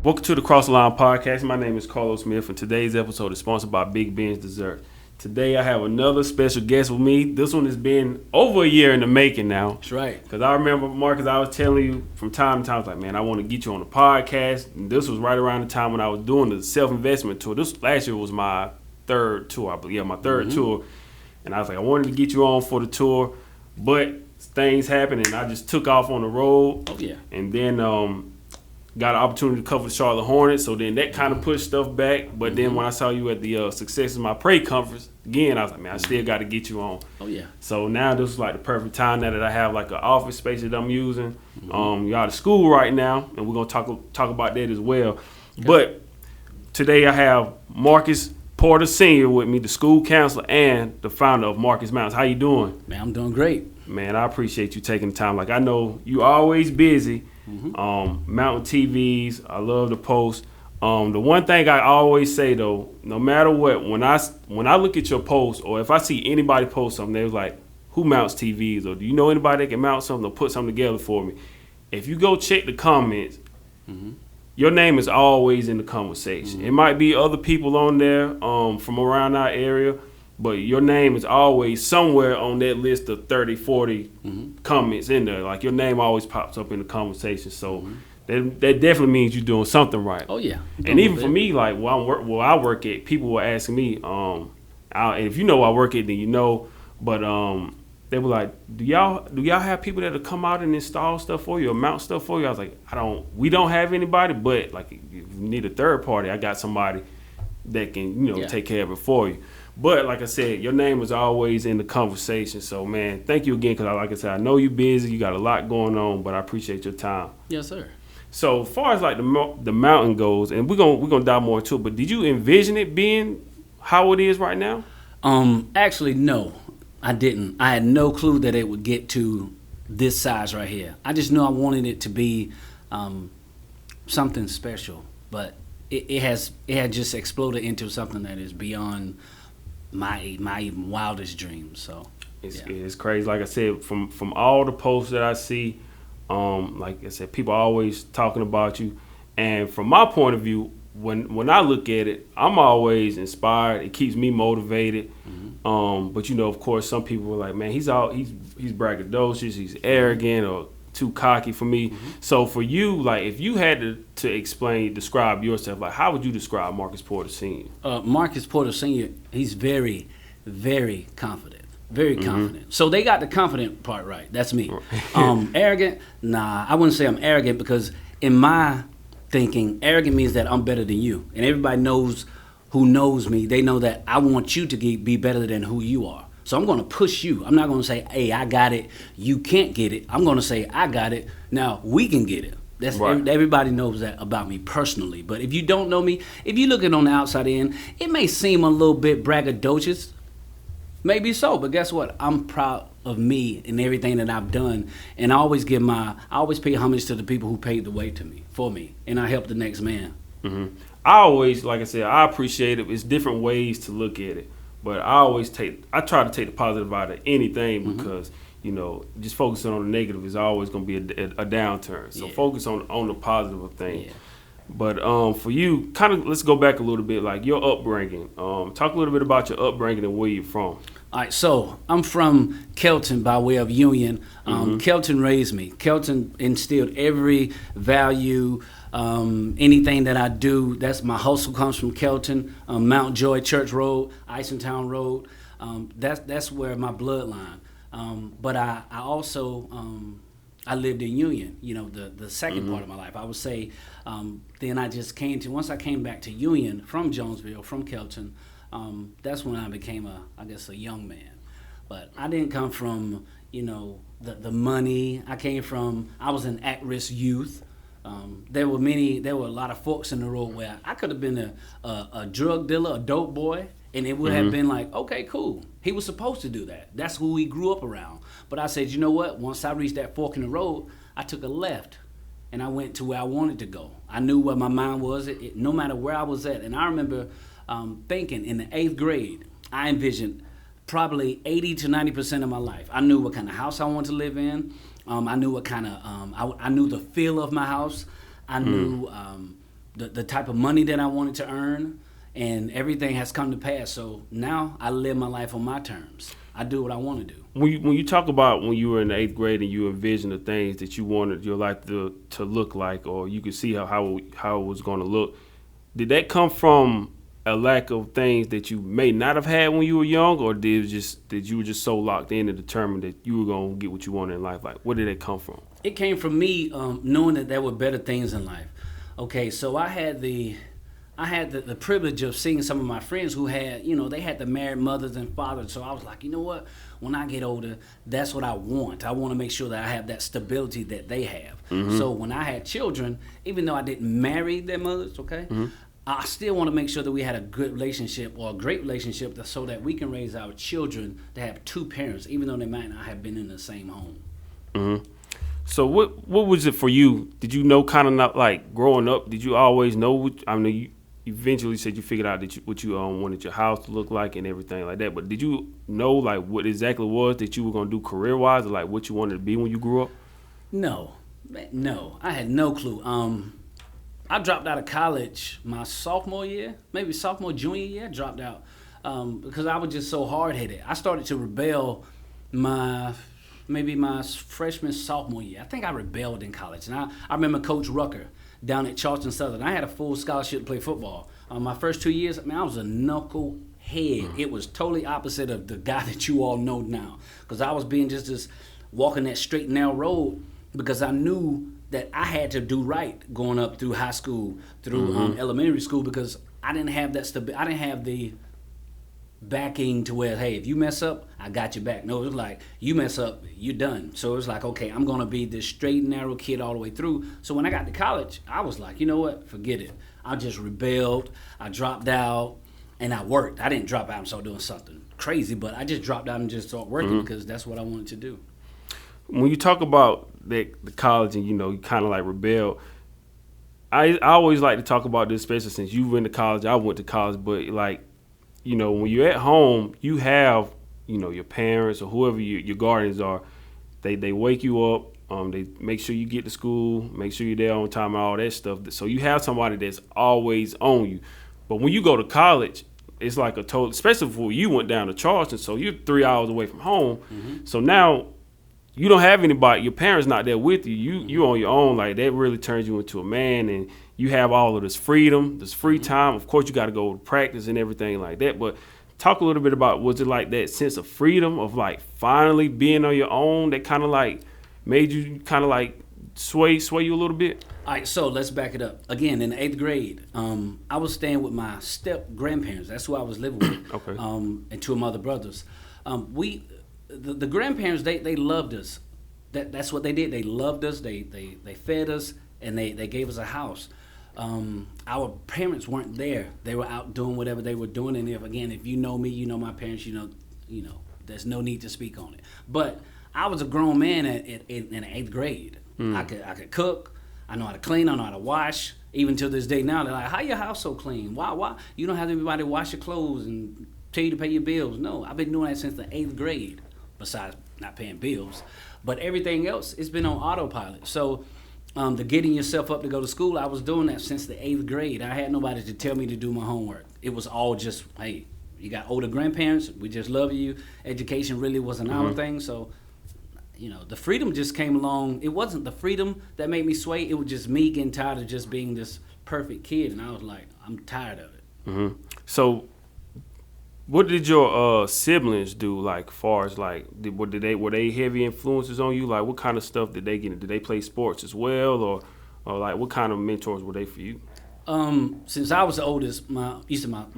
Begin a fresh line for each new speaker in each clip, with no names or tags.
Welcome to the Cross the Line Podcast. My name is Carlos Smith, and today's episode is sponsored by Big Ben's Dessert. Today I have another special guest with me. This one has been over a year in the making now.
That's right.
Because I remember, Marcus, I was telling you from time to time, I was like, man, I want to get you on the podcast. And this was right around the time when I was doing the self-investment tour. This last year was my third tour, I believe. Yeah, my third tour. And I was like, I wanted to get you on for the tour, but things happened, and I just took off on the road.
Oh, yeah.
And then got an opportunity to cover the Charlotte Hornets, so then that kind of pushed stuff back. But then when I saw you at the Success in My Prey conference, again, I was like, man, I still got to get you on.
Oh, yeah.
So now this is like the perfect time now that I have like an office space that I'm using. You're out of school right now, and we're going to talk about that as well. Okay. But today I have Marcus Porter Sr. with me, the school counselor and the founder of Marcus Mountains. How you doing?
Man, I'm doing great.
Man, I appreciate you taking the time. Like, I know you always busy. Mountain TVs, I love the post. The one thing I always say though, no matter what, when I look at your post, or if I see anybody post something, they're like, who mounts TVs, or do you know anybody that can mount something or put something together for me? If you go check the comments, your name is always in the conversation. It might be other people on there from around our area, but your name is always somewhere on that list of 30, 40 comments in there. Like, your name always pops up in the conversation. So that definitely means you're doing something right.
Oh, yeah.
And even for me, like, where I work at, people were asking me, and if you know where I work at, then you know, but they were like, do y'all have people that'll come out and install stuff for you or mount stuff for you? I was like, we don't have anybody, but like, if you need a third party, I got somebody that can, take care of it for you. But like I said, your name is always in the conversation. So, man, thank you again, because like I said, I know you're busy. You got a lot going on, but I appreciate your time.
Yes, sir.
So, as far as like the mountain goes, and we're gonna dive more into it, but did you envision it being how it is right now?
Actually, no, I didn't. I had no clue that it would get to this size right here. I just knew I wanted it to be something special, but it had just exploded into something that is beyond my even wildest dreams. So
it's crazy. Like I said, from all the posts that I see, like I said, people are always talking about you, and from my point of view, when I look at it, I'm always inspired. It keeps me motivated. But of course, some people are like, man, he's braggadocious, he's arrogant, or too cocky for me. So for you, like, if you had to describe yourself, like, how would you describe Marcus Porter Sr.?
Marcus Porter Sr., he's very, very confident. Very confident. So they got the confident part right. That's me. Arrogant? Nah, I wouldn't say I'm arrogant, because in my thinking, arrogant means that I'm better than you. And everybody who knows me, they know that I want you to be better than who you are. So I'm going to push you. I'm not going to say, hey, I got it, you can't get it. I'm going to say, I got it, now we can get it. That's right. Everybody knows that about me personally. But if you don't know me, if you look at it on the outside in, it may seem a little bit braggadocious. Maybe so, but guess what? I'm proud of me and everything that I've done. And I always pay homage to the people who paved the way for me. And I help the next man.
I always, like I said, I appreciate it. It's different ways to look at it. But I try to take the positive out of anything, because, just focusing on the negative is always going to be a downturn. So focus on the positive of things. Yeah. But for you, kind of, let's go back a little bit, like your upbringing. Talk a little bit about your upbringing and where you're from.
All right, so I'm from Kelton by way of Union. Kelton raised me. Kelton instilled every value, anything that I do. That's my hustle comes from Kelton, Mount Joy Church Road, Isontown Road. That's where my bloodline. But I also I lived in Union. The second part of my life. I would say then I just once I came back to Union from Jonesville, from Kelton. That's when I became a young man. But I didn't come from, the money. I was an at-risk youth. There were a lot of forks in the road where I could have been a drug dealer, a dope boy, and it would have been like, okay, cool. He was supposed to do that. That's who he grew up around. But I said, you know what? Once I reached that fork in the road, I took a left, and I went to where I wanted to go. I knew where my mind was, no matter where I was at. And I remember thinking in the 8th grade, I envisioned probably 80 to 90% of my life. I knew what kind of house I wanted to live in. I knew what kind of, I knew the feel of my house. I knew the type of money that I wanted to earn, and everything has come to pass. So now I live my life on my terms. I do what I want to do.
When you talk about when you were in the 8th grade and you envisioned the things that you wanted your life to look like, or you could see how it was going to look, did that come from a lack of things that you may not have had when you were young, or did you were just so locked in and determined that you were going to get what you wanted in life? Like, where did it come from?
It came from me knowing that there were better things in life. Okay, so I had the privilege of seeing some of my friends who had, they had the married mothers and fathers. So I was like, you know what? When I get older, that's what I want. I want to make sure that I have that stability that they have. Mm-hmm. So when I had children, even though I didn't marry their mothers, okay, mm-hmm. I still want to make sure that we had a good relationship or a great relationship so that we can raise our children to have two parents, even though they might not have been in the same home.
Mm-hmm. So what was it for you? Did you know kind of not like growing up? Did you always know? You eventually said you figured out what you wanted your house to look like and everything like that. But did you know like what exactly was that you were gonna do career wise, or like what you wanted to be when you grew up?
No, I had no clue. I dropped out of college my sophomore year, maybe junior year. I dropped out because I was just so hard-headed. I started to rebel my freshman, sophomore year. I think I rebelled in college. And I remember Coach Rucker down at Charleston Southern. I had a full scholarship to play football. My first 2 years, I was a knucklehead. It was totally opposite of the guy that you all know now. Because I was being just walking that straight and narrow road because I knew that I had to do right going up through high school, through mm-hmm. Elementary school, because I didn't have that I didn't have the backing to where, hey, if you mess up, I got your back. No, it was like, you mess up, you're done. So it was like, okay, I'm going to be this straight and narrow kid all the way through. So when I got to college, I was like, you know what, forget it. I just rebelled, I dropped out, and I worked. I didn't drop out and start doing something crazy, but I just dropped out and just started working mm-hmm. because that's what I wanted to do.
When you talk about the college and, you kind of like rebel, I always like to talk about this, especially since you went to college, I went to college, but like, when you're at home, you have, your parents or whoever your guardians are, they wake you up, they make sure you get to school, make sure you're there on time and all that stuff. So you have somebody that's always on you. But when you go to college, it's like a total, especially before you went down to Charleston, so you're 3 hours away from home. Mm-hmm. So now you don't have anybody, your parents not there with you. You on your own. Like, that really turns you into a man, and you have all of this freedom, this free time. Of course, you got to go to practice and everything like that. But talk a little bit about, was it like that sense of freedom of like finally being on your own that kind of like made you kind of like sway you a little bit?
All right, so let's back it up. Again, in the 8th grade, I was staying with my step-grandparents. That's who I was living with.
Okay.
And two of my other brothers. The grandparents, they loved us. That's what they did. They loved us. They fed us, and they gave us a house. Our parents weren't there. They were out doing whatever they were doing. And if you know me, you know my parents. You know, there's no need to speak on it. But I was a grown man in the 8th grade. I could cook. I know how to clean. I know how to wash. Even to this day now, they're like, "How your house so clean? Why you don't have anybody wash your clothes and tell you to pay your bills?" No, I've been doing that since the 8th grade. Besides not paying bills, but everything else, it's been on autopilot. So the getting yourself up to go to school, I was doing that since the 8th grade. I had nobody to tell me to do my homework. It was all just, hey, you got older grandparents, we just love you. Education really wasn't our thing. So, the freedom just came along. It wasn't the freedom that made me sway. It was just me getting tired of just being this perfect kid. And I was like, I'm tired of it.
Mm-hmm. So what did your siblings do? Like, far as like, were they heavy influences on you? Like, what kind of stuff did they get into? Did they play sports as well, or like, what kind of mentors were they for you?
Since I was the oldest, my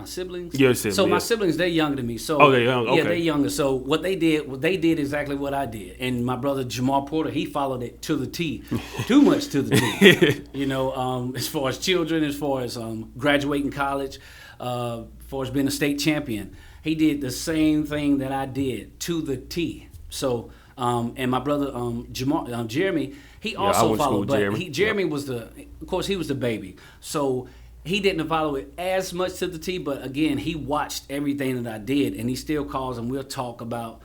siblings.
Your siblings.
So my siblings, they're younger than me. So
they're young. Okay.
Yeah, they're younger. So what they did exactly what I did. And my brother Jamal Porter, he followed it to the T, too much to the T. As far as children, as far as graduating college, as far as being a state champion, he did the same thing that I did to the T. So and my brother Jeremy. He also followed, but Jeremy was of course, he was the baby. So he didn't follow it as much to the T, but again, he watched everything that I did, and he still calls and we'll talk about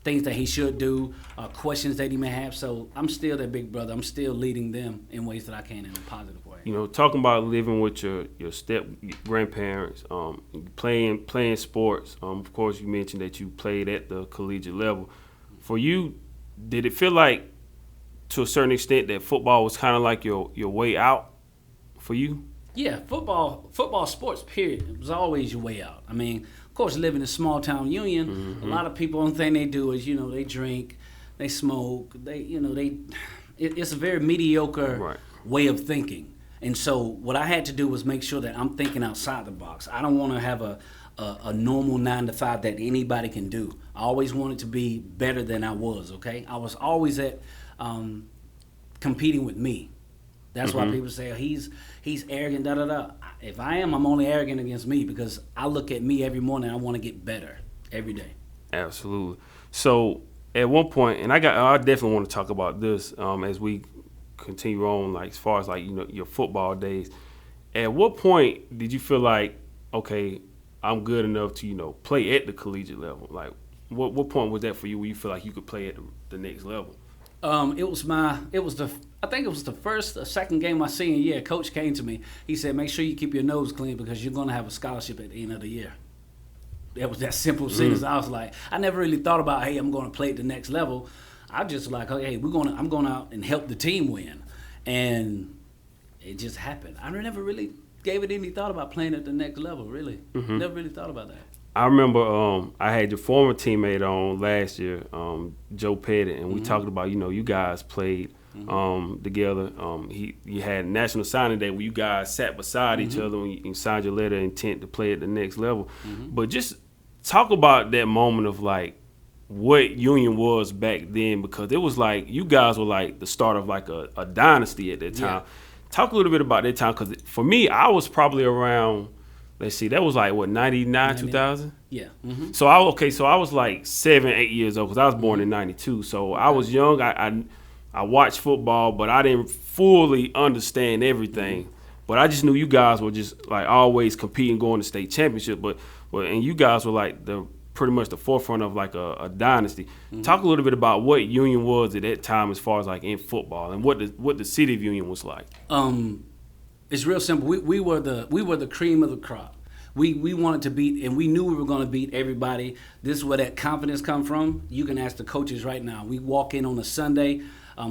things that he should do, questions that he may have. So I'm still their big brother. I'm still leading them in ways that I can in a positive way.
You know, talking about living with your step grandparents, playing sports. Of course, you mentioned that you played at the collegiate level. For you, did it feel like, to a certain extent, that football was kind of like your way out for you?
Yeah, football, sports, period. It was always your way out. I mean, of course, living in a small town Union, a lot of people, only thing they do is, they drink, they smoke, it's a very mediocre way of thinking. And so what I had to do was make sure that I'm thinking outside the box. I don't want to have a normal 9 to 5 that anybody can do. I always wanted to be better than I was, okay? I was always at competing with me. That's why people say, oh, he's arrogant, da-da-da. If I am, I'm only arrogant against me because I look at me every morning, I want to get better every day.
Absolutely. So at one point, and I definitely want to talk about this as we continue on, like as far as like, your football days. At what point did you feel like, okay, I'm good enough to, play at the collegiate level? Like what point was that for you where you feel like you could play at the next level? I think it was the second game my senior year. Coach came to me. He said, make sure you keep your nose clean because you're going to have a scholarship at the end of the year. That was that simple sentence. I was like, I never really thought about, hey, I'm going to play at the next level. I just like, hey, I'm going out and help the team win. And it just happened. I never really gave it any thought about playing at the next level, really. Never really thought about that. I remember I had your former teammate on last year, Joe Pettit, and we talked about, you guys played together. You had National Signing Day where you guys sat beside each other when you signed your letter of intent to play at the next level. But just talk about that moment of like what Union was back then, because it was like you guys were like the start of like a dynasty at that time. Talk a little bit about that time, because for me, I was probably around, let's see, that was like what, 99, 2000?
Yeah.
So I was like 7, 8 years old, because I was born in 92. So I was young. I watched football, but I didn't fully understand everything. But I just knew you guys were just like always competing, going to state championship. But and you guys were like pretty much the forefront of like a dynasty. Talk a little bit about what Union was at that time as far as like in football, and what the city of Union was like.
It's real simple. We were the cream of the crop. We wanted to beat, and we knew we were going to beat everybody. This is where that confidence come from. You can ask the coaches right now. We walk in on a Sunday.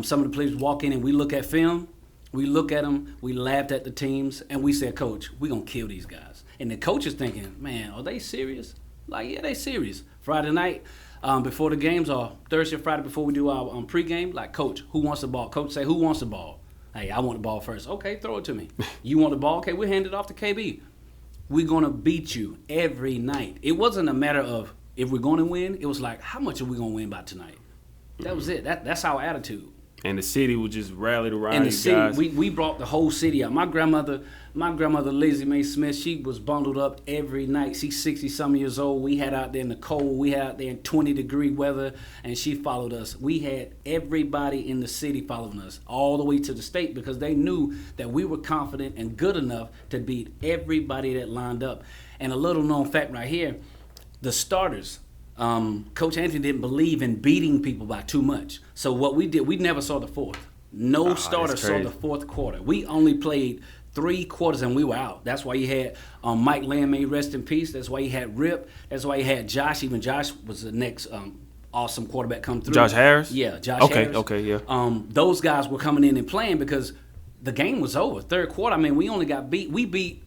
Some of the players walk in and we look at film. We look at them. We laughed at the teams, and we said, Coach, we're going to kill these guys. And the coach is thinking, man, are they serious? Like, yeah, they serious. Friday night before the games, or Thursday or Friday before we do our pregame, like, Coach, who wants the ball? Coach say, who wants the ball? Hey, I want the ball first. Okay, throw it to me. You want the ball? Okay, we'll hand it off to KB. We're going to beat you every night. It wasn't a matter of if we're going to win. It was like, how much are we going to win by tonight? That was it. That's our attitude.
And the city was just rallied around
and the
you
city,
guys.
We brought the whole city out. My grandmother, Lizzie Mae Smith, she was bundled up every night. She's 60-some years old. We had out there in the cold. We had out there in 20-degree weather, and she followed us. We had everybody in the city following us all the way to the state, because they knew that we were confident and good enough to beat everybody that lined up. And a little known fact right here, the starters, Coach Anthony didn't believe in beating people by too much. So what we did, we never saw the fourth. No starter saw the fourth quarter. We only played 3 quarters and we were out. That's why you had Mike Lamb, may rest in peace. That's why you had Rip. That's why you had Josh. Even Josh was the next awesome quarterback come through.
Josh Harris?
Yeah, Josh Harris.
Okay, yeah.
Those guys were coming in and playing because the game was over. Third quarter, I mean, we only got beat. We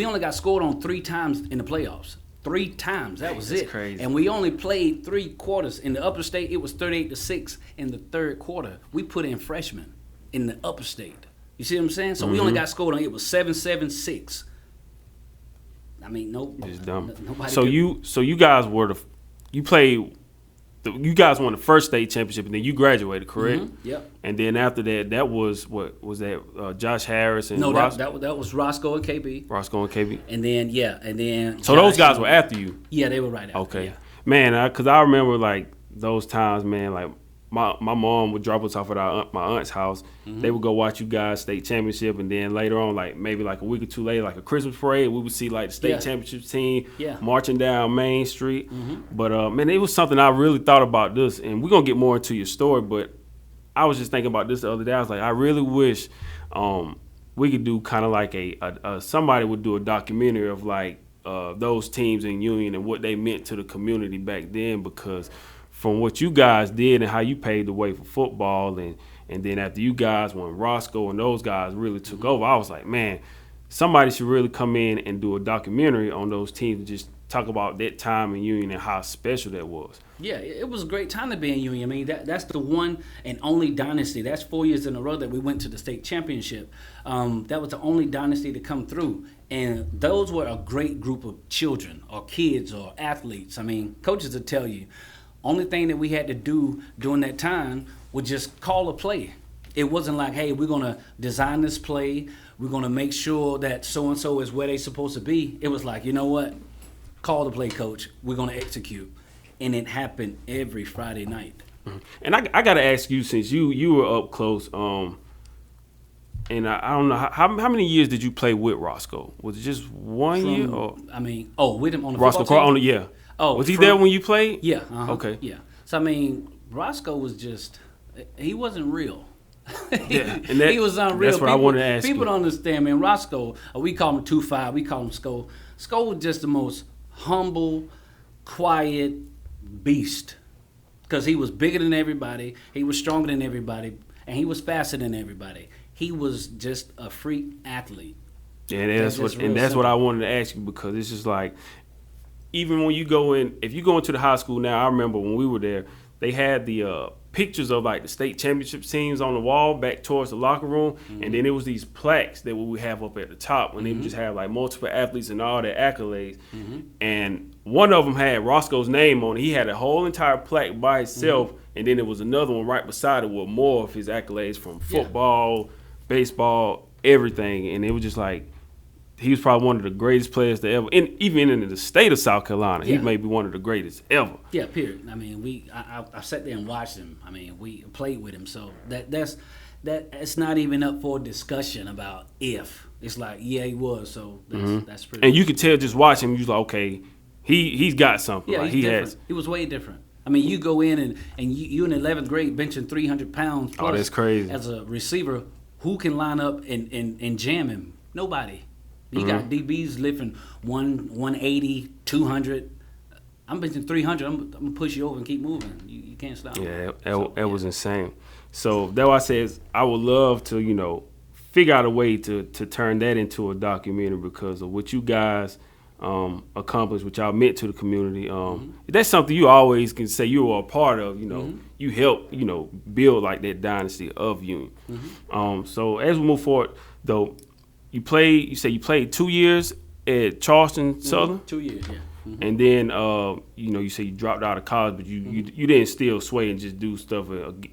only got scored on 3 times in the playoffs. 3 times. That was it.
Crazy.
And we only played 3 quarters. In the upper state, it was 38-6 in the third quarter. We put in freshmen in the upper state. You see what I'm saying? So we only got scored on. It was 7-7-6. I mean,
Just dumb.
Nobody.
So you guys you guys won the first state championship, and then you graduated, correct?
Yep.
And then after that was what was that? Josh Harris and
that was Roscoe and KB.
Roscoe and KB.
And then
So those guys were after you.
Yeah, they were right after.
Okay,
yeah.
man, because I remember like those times, man. Like my mom would drop us off at my aunt's house. They would go watch you guys state championship, and then later on, like maybe like a week or two later, like a Christmas parade, we would see like the state championship team marching down Main Street. But man, it was something I really thought about this, and we're gonna get more into your story. But I was just thinking about this the other day. I was like, I really wish we could do kind of like a somebody would do a documentary of like those teams in Union and what they meant to the community back then, because from what you guys did and how you paved the way for football, and then after you guys, when Roscoe and those guys really took over, I was like, man, somebody should really come in and do a documentary on those teams and just talk about that time in Union and how special that was.
Yeah, it was a great time to be in Union. I mean, that's the one and only dynasty. That's 4 years in a row that we went to the state championship. That was the only dynasty to come through. And those were a great group of children or kids or athletes. I mean, coaches will tell you, only thing that we had to do during that time was just call a play. It wasn't like, hey, we're going to design this play. We're going to make sure that so-and-so is where they're supposed to be. It was like, you know what? Call the play, coach. We're going to execute. And it happened every Friday night.
Mm-hmm. And I got to ask you, since you were up close, and I don't know, how many years did you play with Roscoe? Was it just 1 year? Or?
I mean, with him on the
Roscoe
football team?
Yeah. Oh, was he there when you played?
Yeah.
Okay.
Yeah. So, I mean, Roscoe was just, he wasn't real.
Yeah, and
he was unreal.
That's what I wanted to ask
people
you.
Don't understand, man. Roscoe, we call him 2-5. We call him Sko. Sko was just the most humble, quiet beast, because he was bigger than everybody. He was stronger than everybody, and he was faster than everybody. He was just a freak athlete.
Yeah, that's what I wanted to ask you, because it's just like, even when you go in, if you go into the high school now, I remember when we were there, they had the pictures of like the state championship teams on the wall back towards the locker room, and then it was these plaques that we would have up at the top when they would just have like multiple athletes and all their accolades, and one of them had Roscoe's name on it. He had a whole entire plaque by itself, and then there was another one right beside it with more of his accolades from football, baseball, everything, and it was just like, he was probably one of the greatest players to ever, even in the state of South Carolina. He may be one of the greatest ever.
Yeah, period. I mean, I sat there and watched him. I mean, we played with him, so it's not even up for discussion about if. It's like, yeah, he was. So that's pretty.
And you could tell just watching him, you was like, okay, he's got something.
Yeah,
like,
he's different. He was way different. I mean, you go in and you in 11th grade benching 300 pounds plus.
Oh, that's crazy.
As a receiver, who can line up and jam him? Nobody. You got DBs lifting 180, 200. I'm benching 300. I'm going to push you over and keep moving. You can't stop.
Yeah, that was insane. So that's why I said I would love to, figure out a way to turn that into a documentary, because of what you guys accomplished, what y'all meant to the community. That's something you always can say you were a part of. You helped, build like that dynasty of Union. So as we move forward, though, you say you played 2 years at Charleston Southern.
2 years, yeah.
And then you say you dropped out of college, but you didn't still sway and just do stuff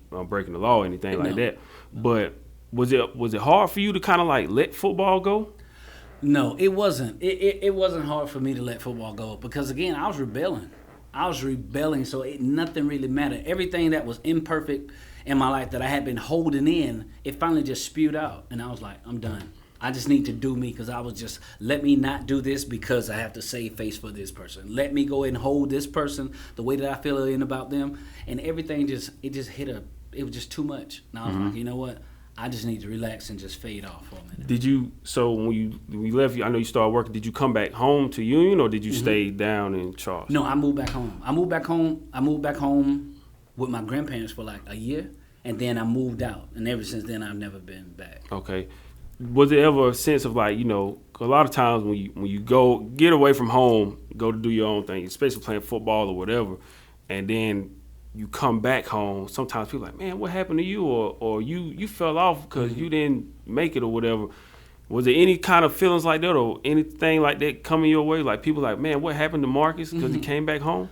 breaking the law or anything like that. But was it hard for you to kind of like let football go?
No, it wasn't. It wasn't hard for me to let football go, because again, I was rebelling. So nothing really mattered. Everything that was imperfect in my life that I had been holding in, it finally just spewed out, and I was like, I'm done. I just need to do me, because I was just, let me not do this because I have to save face for this person. Let me go and hold this person the way that I feel about them. And everything it was just too much. And I was like, you know what? I just need to relax and just fade off for a minute. So when you left, I know you started working, did you come back home to Union, or did you stay down in Charleston? No, I moved back home. I moved back home with my grandparents for like a year, and then I moved out. And ever since then, I've never been back.
Okay. Was there ever a sense of like, 'cause a lot of times when you go get away from home, go to do your own thing, especially playing football or whatever, and then you come back home, sometimes people are like, man, what happened to you? Or you fell off because you didn't make it or whatever. Was there any kind of feelings like that or anything like that coming your way? Like people like, man, what happened to Marcus because he came back home?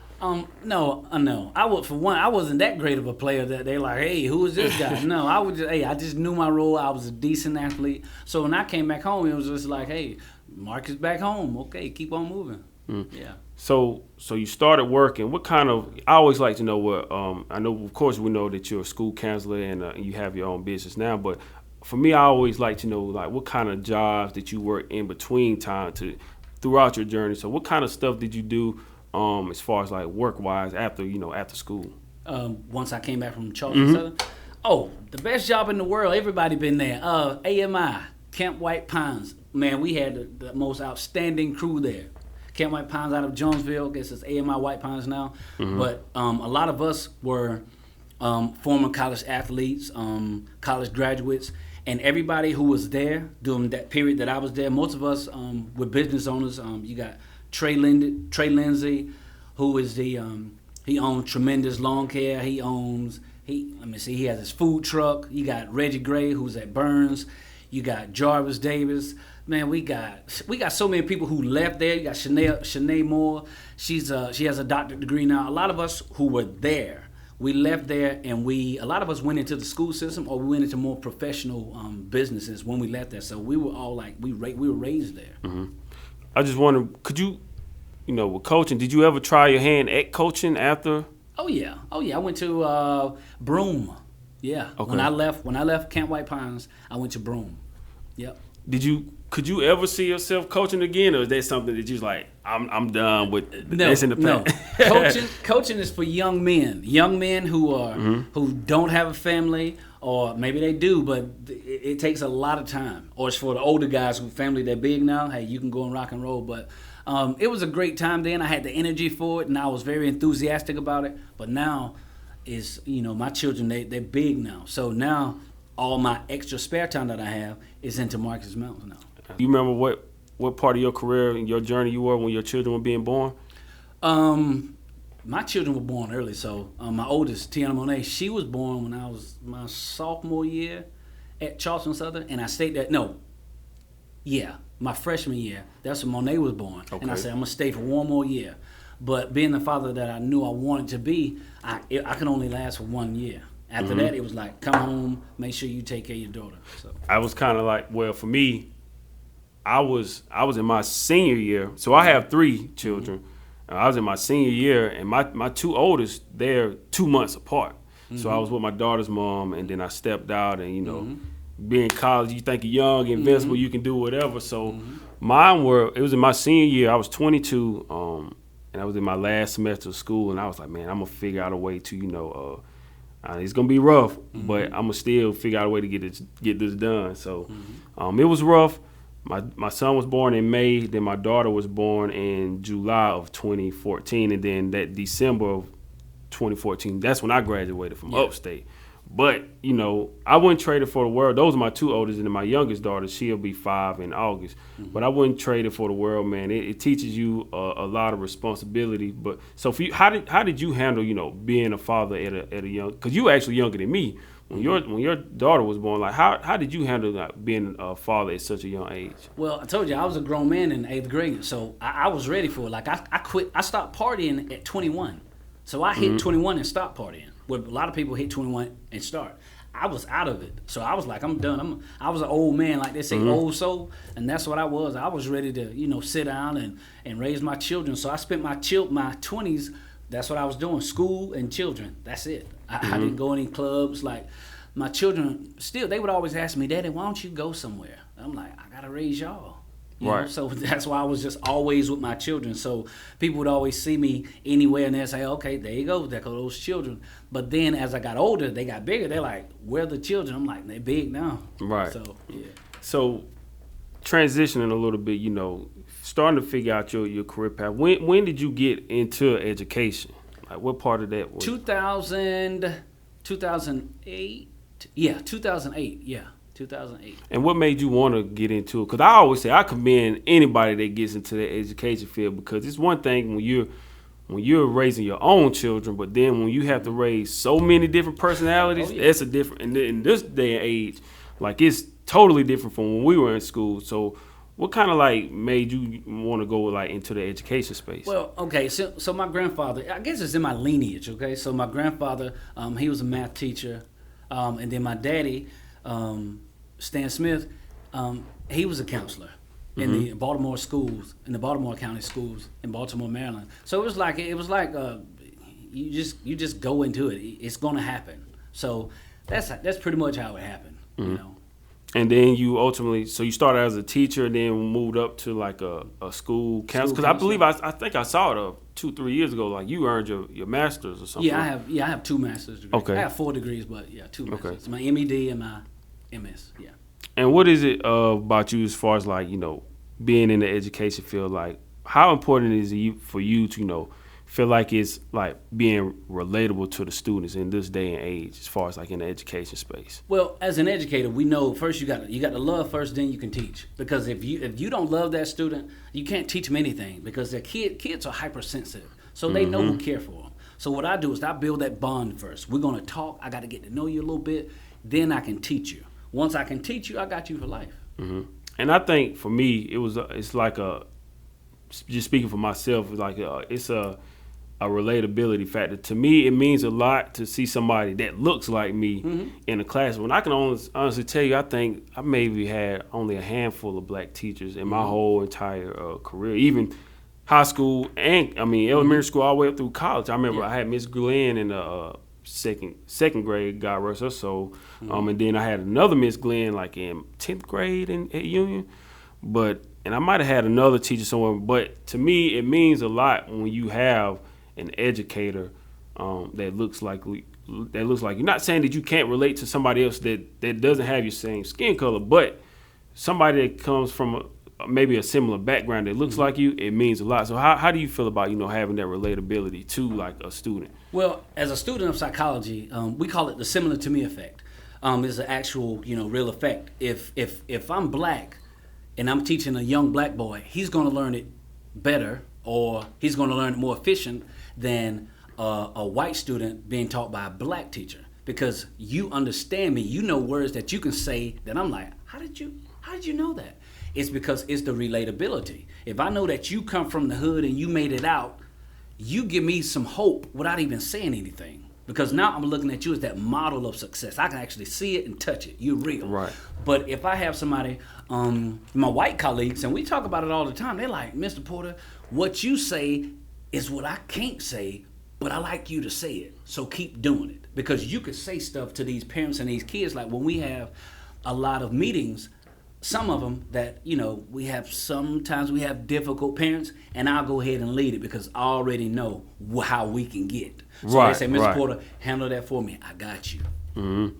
No. I wasn't that great of a player that they like, hey, who is this guy? No, I just knew my role. I was a decent athlete. So when I came back home, it was just like, hey, Marcus back home. Okay, keep on moving. Yeah.
So you started working. What kind of? I always like to know what. I know, of course, we know that you're a school counselor and you have your own business now. But for me, I always like to know like what kind of jobs that you work in between time throughout your journey. So what kind of stuff did you do? As far as like work wise after school.
Once I came back from Charleston Southern. Oh, the best job in the world. Everybody been there. AMI. Camp White Pines. Man, we had the most outstanding crew there. Camp White Pines out of Jonesville. I guess it's AMI White Pines now. But a lot of us were former college athletes, college graduates, and everybody who was there during that period that I was there, most of us were business owners. You got Trey Lindsay, who is he owns Tremendous Lawn Care. He has his food truck. You got Reggie Gray, who's at Burns. You got Jarvis Davis. Man, we got so many people who left there. You got Shanae Moore. She has a doctorate degree now. A lot of us who were there, we left there, and a lot of us went into the school system, or we went into more professional businesses when we left there. So we were all like, we were raised there.
I just wonder, could you, with coaching, did you ever try your hand at coaching after?
Oh yeah. I went to Broome. Yeah.
Okay.
When I left Camp White Pines, I went to Broome. Yep.
Could you ever see yourself coaching again, or is that something that you're like, I'm done with this in the past?
No. Coaching is for young men who don't have a family, or maybe they do, but it takes a lot of time. Or it's for the older guys whose family they're big now. Hey, you can go and rock and roll. But it was a great time then. I had the energy for it, and I was very enthusiastic about it. But now my children, they're big now. So now all my extra spare time that I have is into Marcus Mountain now.
You remember what part of your career and your journey you were when your children were being born?
My children were born early. So my oldest, Tiana Monet, she was born when I was my sophomore year at Charleston Southern, and I stayed there. My freshman year. That's when Monet was born. Okay. And I said, I'm going to stay for one more year. But being the father that I knew I wanted to be, I could only last for 1 year. After that, it was like, come home, make sure you take care of your daughter. So
I was kind of like, well, for me, I was in my senior year. So I have 3 children. I was in my senior year, and my 2 oldest, they're 2 months apart. So I was with my daughter's mom, and then I stepped out, and being in college, you think you're young, invincible, you can do whatever. So it was in my senior year. I was 22, and I was in my last semester of school, and I was like, man, I'm gonna figure out a way to, it's gonna be rough, but I'm gonna still figure out a way to get this done. So it was rough. My son was born in May, then my daughter was born in July of 2014, and then that December of 2014, that's when I graduated from upstate. But, I wouldn't trade it for the world. Those are my 2 oldest, and then my youngest daughter, she'll be 5 in August. But I wouldn't trade it for the world, man. It teaches you a lot of responsibility. But so for you, how did you handle, being a father at a young? Because you were actually younger than me when your daughter was born. Like how did you handle being a father at such a young age?
Well, I told you I was a grown man in 8th grade, so I was ready for it. Like I quit. I stopped partying at 21, so I hit 21 and stopped partying. Where a lot of people hit 21 and start. I was out of it. So I was like, I'm done. I was an old man, like they say, old soul. And that's what I was. I was ready to, sit down and raise my children. So I spent my 20s, that's what I was doing, school and children. That's it. I didn't go any clubs. Like my children, still, they would always ask me, Daddy, why don't you go somewhere? I'm like, I got to raise y'all. You know? So that's why I was just always with my children. So people would always see me anywhere and they'd say, okay, there you go, there go those children. But then as I got older, they got bigger. They're like, where are the children? I'm like, they're big now.
Right.
So, yeah.
So transitioning a little bit, starting to figure out your career path. When did you get into education? Like what part of that was?
2008. Yeah, 2008. Yeah. 2008.
And what made you want to get into it? Because I always say I commend anybody that gets into the education field, because it's one thing when you're raising your own children, but then when you have to raise so many different personalities, that's a different. And in this day and age, like it's totally different from when we were in school. So what kind of like made you want to go like into the education space?
Well, okay, so my grandfather, I guess it's in my lineage. Okay, so my grandfather, he was a math teacher, and then my daddy. Stan Smith, he was a counselor in the Baltimore schools, in the Baltimore County schools in Baltimore, Maryland. So it was like you just go into it. It's going to happen. So that's pretty much how it happened.
And then you ultimately, so you started as a teacher, and then moved up to like a school counselor. Because I believe I think I saw it 2-3 years ago. Like you earned your master's or something.
Yeah, I have 2 master's degrees.
Okay.
I have 4 degrees, but 2 masters. Okay. My MED and my MS. Yeah.
And what is it about you as far as like, being in the education field? Like, how important is it for you to, feel like it's like being relatable to the students in this day and age as far as like in the education space?
Well, as an educator, we know first you got to love first, then you can teach. Because if you don't love that student, you can't teach them anything because their kids are hypersensitive. So they know who care for them. So what I do is I build that bond first. We're going to talk. I got to get to know you a little bit. Then I can teach you. Once I can teach you, I got you for life.
And I think for me, it's like just speaking for myself, it's a relatability factor. To me, it means a lot to see somebody that looks like me in a classroom. And I can honestly tell you, I think I maybe had only a handful of black teachers in my whole entire career, even high school and elementary school all the way up through college. I remember I had Miss Glenn in the second grade, God rest her soul. And then I had another Miss Glenn like in 10th grade at Union. And I might have had another teacher somewhere. But to me, it means a lot when you have an educator that looks like you. Not saying that you can't relate to somebody else that doesn't have your same skin color, but somebody that comes from maybe a similar background that looks like you, it means a lot. So how do you feel about having that relatability to like a student?
Well, as a student of psychology, we call it the similar to me effect. It's an actual real effect. If I'm black and I'm teaching a young black boy, he's going to learn it better, or he's going to learn it more efficient than a white student being taught by a black teacher, because you understand me. You know words that you can say that I'm like, how did you know that? It's because it's the relatability. If I know that you come from the hood and you made it out, you give me some hope without even saying anything. Because now I'm looking at you as that model of success. I can actually see it and touch it. You're real.
Right.
But if I have somebody, my white colleagues, and we talk about it all the time, they're like, Mr. Porter, what you say is what I can't say, but I like you to say it. So keep doing it. Because you could say stuff to these parents and these kids, like when we have a lot of meetings, some of them that, sometimes we have difficult parents, and I'll go ahead and lead it because I already know how we can get. So they say, Mr. Porter, handle that for me. I got you.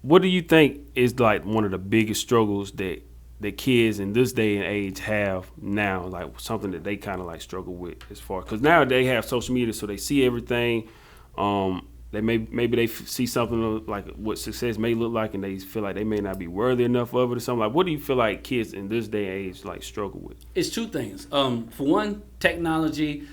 What do you think is like one of the biggest struggles that kids in this day and age have now, like something that they kind of like struggle with as far, because now they have social media, so they see everything. They maybe they see something like what success may look like, and they feel like they may not be worthy enough of it or something. Like, what do you feel like kids in this day and age like struggle with?
It's two things. For one, technology,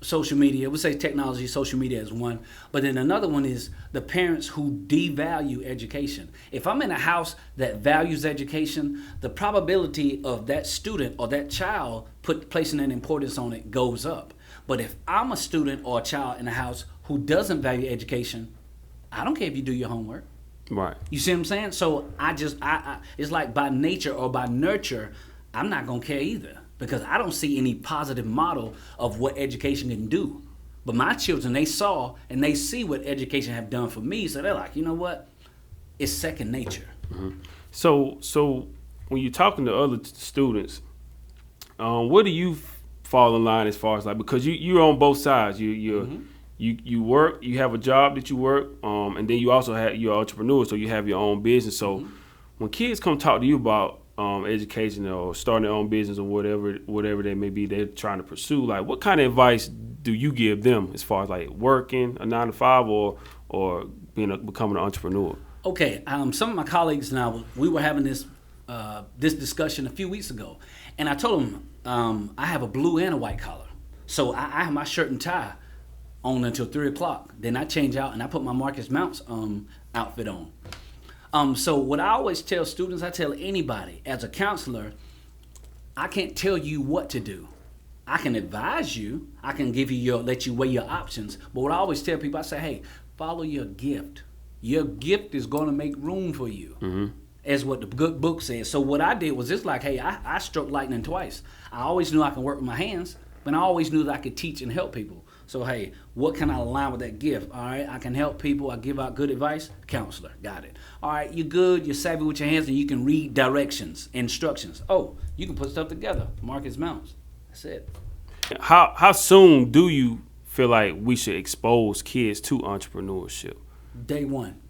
social media. We say technology, social media is one, but then another one is the parents who devalue education. If I'm in a house that values education, the probability of that student or that child placing an importance on it goes up. But if I'm a student or a child in a house who doesn't value education, I don't care if you do your homework.
Right.
You see what I'm saying? So I it's like by nature or by nurture, I'm not going to care either, because I don't see any positive model of what education can do. But my children, they saw and they see what education have done for me, so they're like, you know what? It's second nature.
So when you're talking to other students, what do you fall in line as far as like, because you're on both sides. You work, you have a job that you work, and then you also you're an entrepreneur, so you have your own business. So when kids come talk to you about education or starting their own business or whatever they may be they're trying to pursue, like what kind of advice do you give them as far as like working a 9-to-5 or becoming an entrepreneur?
Okay, some of my colleagues now, we were having this discussion a few weeks ago, and I told them I have a blue and a white collar. So I have my shirt and tie on until 3 o'clock. Then I change out and I put my Marcus Mounts outfit on. So what I always tell students, I tell anybody, as a counselor, I can't tell you what to do. I can advise you. I can let you weigh your options. But what I always tell people, I say, hey, follow your gift. Your gift is going to make room for you. As what the good book says. So what I did was just like, hey, I struck lightning twice. I always knew I could work with my hands, but I always knew that I could teach and help people. So, hey, what can I align with that gift? All right, I can help people. I give out good advice. Counselor, got it. All right, you're good. You're savvy with your hands, and you can read directions, instructions. Oh, you can put stuff together. Marcus Mounts. That's it.
How soon do you feel like we should expose kids to entrepreneurship?
Day one.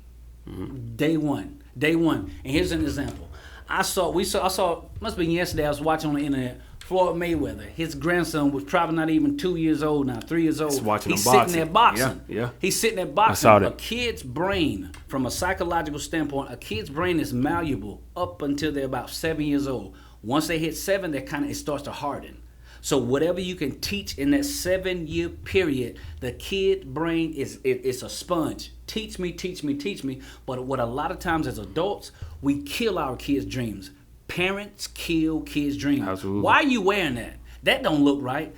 Day one. Day one. And here's an example. I saw, must have been yesterday, I was watching on the internet, Floyd Mayweather. His grandson was probably not even 2 years old now, 3 years old.
He's
sitting there boxing.
Yeah.
He's sitting there boxing.
I saw that.
A kid's brain, from a psychological standpoint, a kid's brain is malleable up until they're about 7 years old. Once they hit 7, it starts to harden. So whatever you can teach in that 7-year period, the kid brain it's a sponge. Teach me. But what a lot of times as adults, we kill our kids' dreams. Parents kill kids' dreams.
Absolutely.
Why are you wearing that? That don't look right,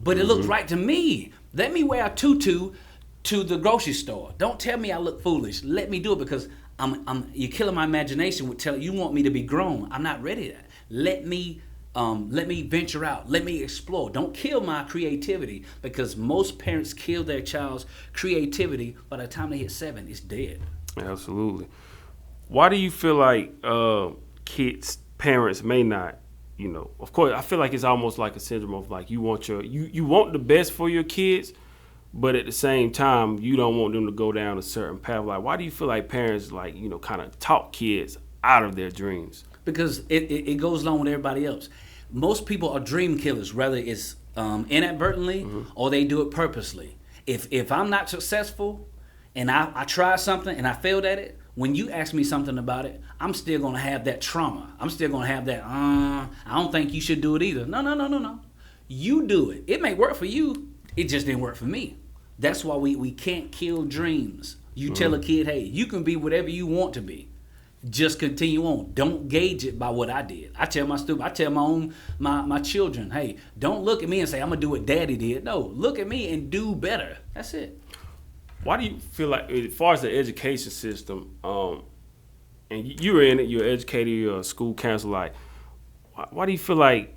but it looks right to me. Let me wear a tutu to the grocery store. Don't tell me I look foolish. Let me do it because you're killing my imagination with telling you want me to be grown. I'm not ready to. Let me venture out. Let me explore. Don't kill my creativity because most parents kill their child's creativity by the time they hit 7. It's dead.
Absolutely. Why do you feel like parents may not, of course, I feel like it's almost like a syndrome of like you want the best for your kids, but at the same time, you don't want them to go down a certain path. Like, why do you feel like parents like, kind of talk kids out of their dreams?
Because it goes along with everybody else. Most people are dream killers, whether it's inadvertently or they do it purposely. If I'm not successful and I try something and I failed at it, when you ask me something about it, I'm still going to have that trauma. I'm still going to have that, I don't think you should do it either. No. You do it. It may work for you. It just didn't work for me. That's why we can't kill dreams. You tell a kid, hey, you can be whatever you want to be. Just continue on. Don't gauge it by what I did. I tell my children, hey, don't look at me and say, I'm going to do what daddy did. No, look at me and do better. That's it.
Why do you feel like, as far as the education system, and you're in it, you're an educator, you're a school counselor, like, why do you feel like,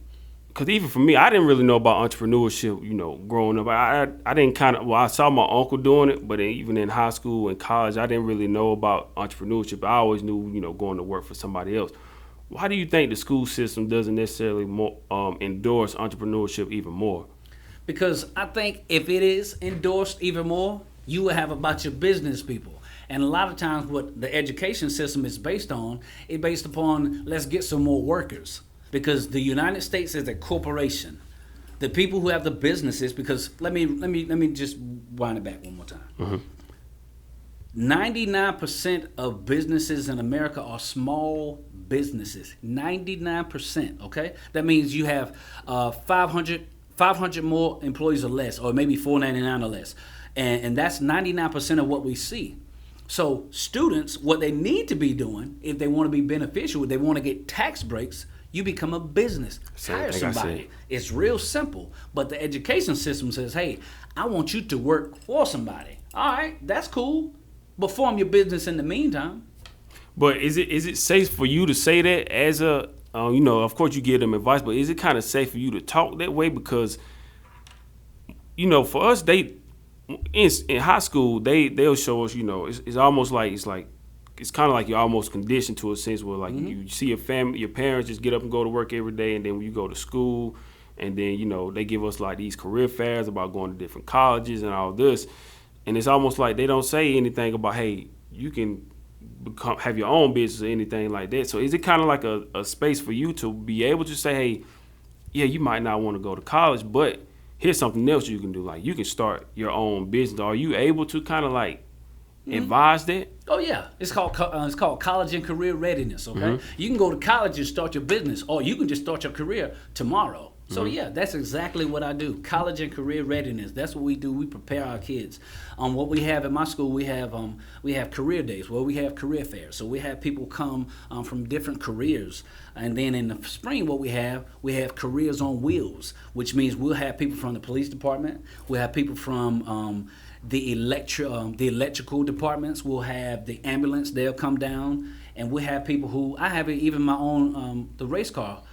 because even for me, I didn't really know about entrepreneurship, growing up. I didn't I saw my uncle doing it, but even in high school and college, I didn't really know about entrepreneurship. I always knew, going to work for somebody else. Why do you think the school system doesn't necessarily endorse entrepreneurship even more?
Because I think if it is endorsed even more, you will have a bunch of business people. And a lot of times what the education system is based on, it's based upon let's get some more workers. Because the United States is a corporation. The people who have the businesses, because let me just wind it back one more time. 99% of businesses in America are small businesses. 99%, okay? That means you have 500 more employees or less, or maybe 499 or less. And that's 99% of what we see. So students, what they need to be doing, if they want to be beneficial, if they want to get tax breaks, you become a business. Hire somebody. It's real simple. But the education system says, hey, I want you to work for somebody. All right, that's cool. But form your business in the meantime.
But is it safe for you to say that as a, of course you give them advice, but is it kind of safe for you to talk that way? Because, for us, in high school, they'll show us, it's almost like, it's kind of like you're almost conditioned to a sense where like you see your parents just get up and go to work every day, and then when you go to school, and then they give us like these career fairs about going to different colleges and all this, and it's almost like they don't say anything about, hey, you can have your own business or anything like that. So is it kind of like a space for you to be able to say, hey, yeah, you might not want to go to college, but here's something else you can do, like you can start your own business? Are you able to kind of like advise that?
Oh yeah, it's called college and career readiness. Okay, you can go to college and start your business, or you can just start your career tomorrow. So yeah, that's exactly what I do. College and career readiness. That's what we do. We prepare our kids. What we have at my school, we have career days where we have career fairs. So we have people come from different careers, and then in the spring, what we have careers on wheels, which means we'll have people from the police department. We'll have people from the electrical departments. We'll have the ambulance. They'll come down, and we'll have people who I have even my own the race car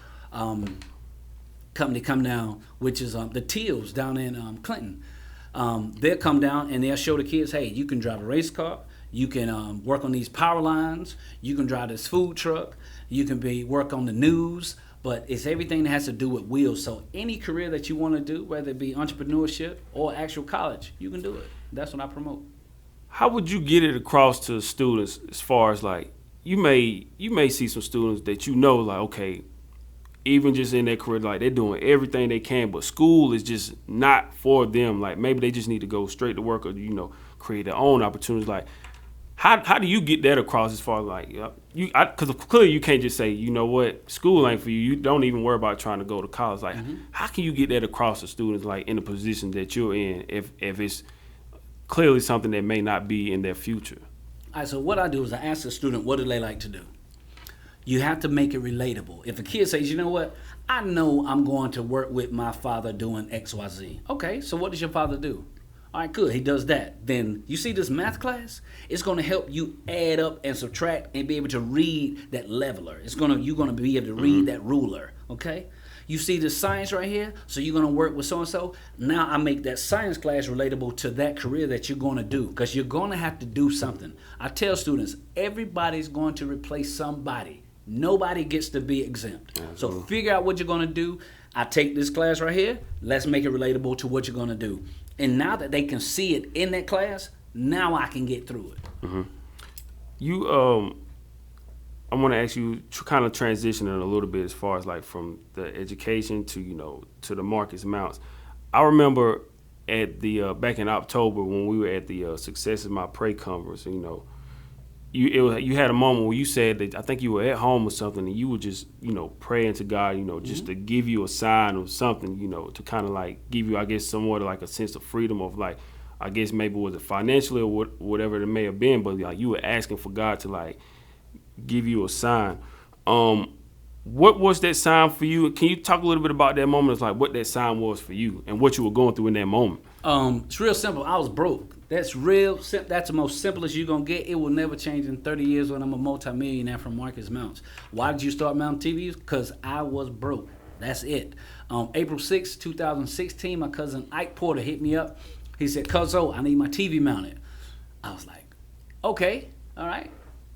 company come down, which is the Teals down in Clinton. They'll come down and they'll show the kids, hey, you can drive a race car, you can work on these power lines, you can drive this food truck, you can work on the news, but it's everything that has to do with wheels. So any career that you want to do, whether it be entrepreneurship or actual college, you can do it. That's what I promote.
How would you get it across to students as far as like, you may see some students that like, okay, even just in their career, like they're doing everything they can, but school is just not for them. Like maybe they just need to go straight to work or create their own opportunities. Like how do you get that across as far as like because clearly you can't just say, you know what, school ain't for you. You don't even worry about trying to go to college. Like how can you get that across to students like in the position that you're in if it's clearly something that may not be in their future?
All right, so what I do is I ask the student, what do they like to do? You have to make it relatable. If a kid says, you know what, I know I'm going to work with my father doing X, Y, Z. Okay, so what does your father do? All right, good, he does that. Then you see this math class? It's going to help you add up and subtract and be able to read that leveler. You're going to be able to read that ruler, okay? You see the science right here? So you're going to work with so-and-so. Now I make that science class relatable to that career that you're going to do because you're going to have to do something. I tell students, everybody's going to replace somebody. Nobody gets to be exempt. So figure out what you're going to do. I take this class right here. Let's make it relatable to what you're going to do. And now that they can see it in that class, now I can get through it.
I want to ask you kind of transitioning a little bit as far as like from the education to to the Marcus Mounts. I remember at the back in October when we were at the Success is My Prey conference. You had a moment where you said that I think you were at home or something, and you were just praying to God, just to give you a sign or something, to kind of like give you, I guess, somewhat like a sense of freedom of like, I guess maybe was it financially or whatever it may have been, but like you were asking for God to like give you a sign. What was that sign for you? Can you talk a little bit about that moment? It's like what that sign was for you and what you were going through in that moment.
It's real simple. I was broke. That's real. That's the most simplest you're going to get. It will never change in 30 years when I'm a multimillionaire from Marcus Mounts. Why did you start mounting TVs? Because I was broke. That's it. April 6, 2016, my cousin Ike Porter hit me up. He said, "Cuzzo, I need my TV mounted." I was like, okay, all right,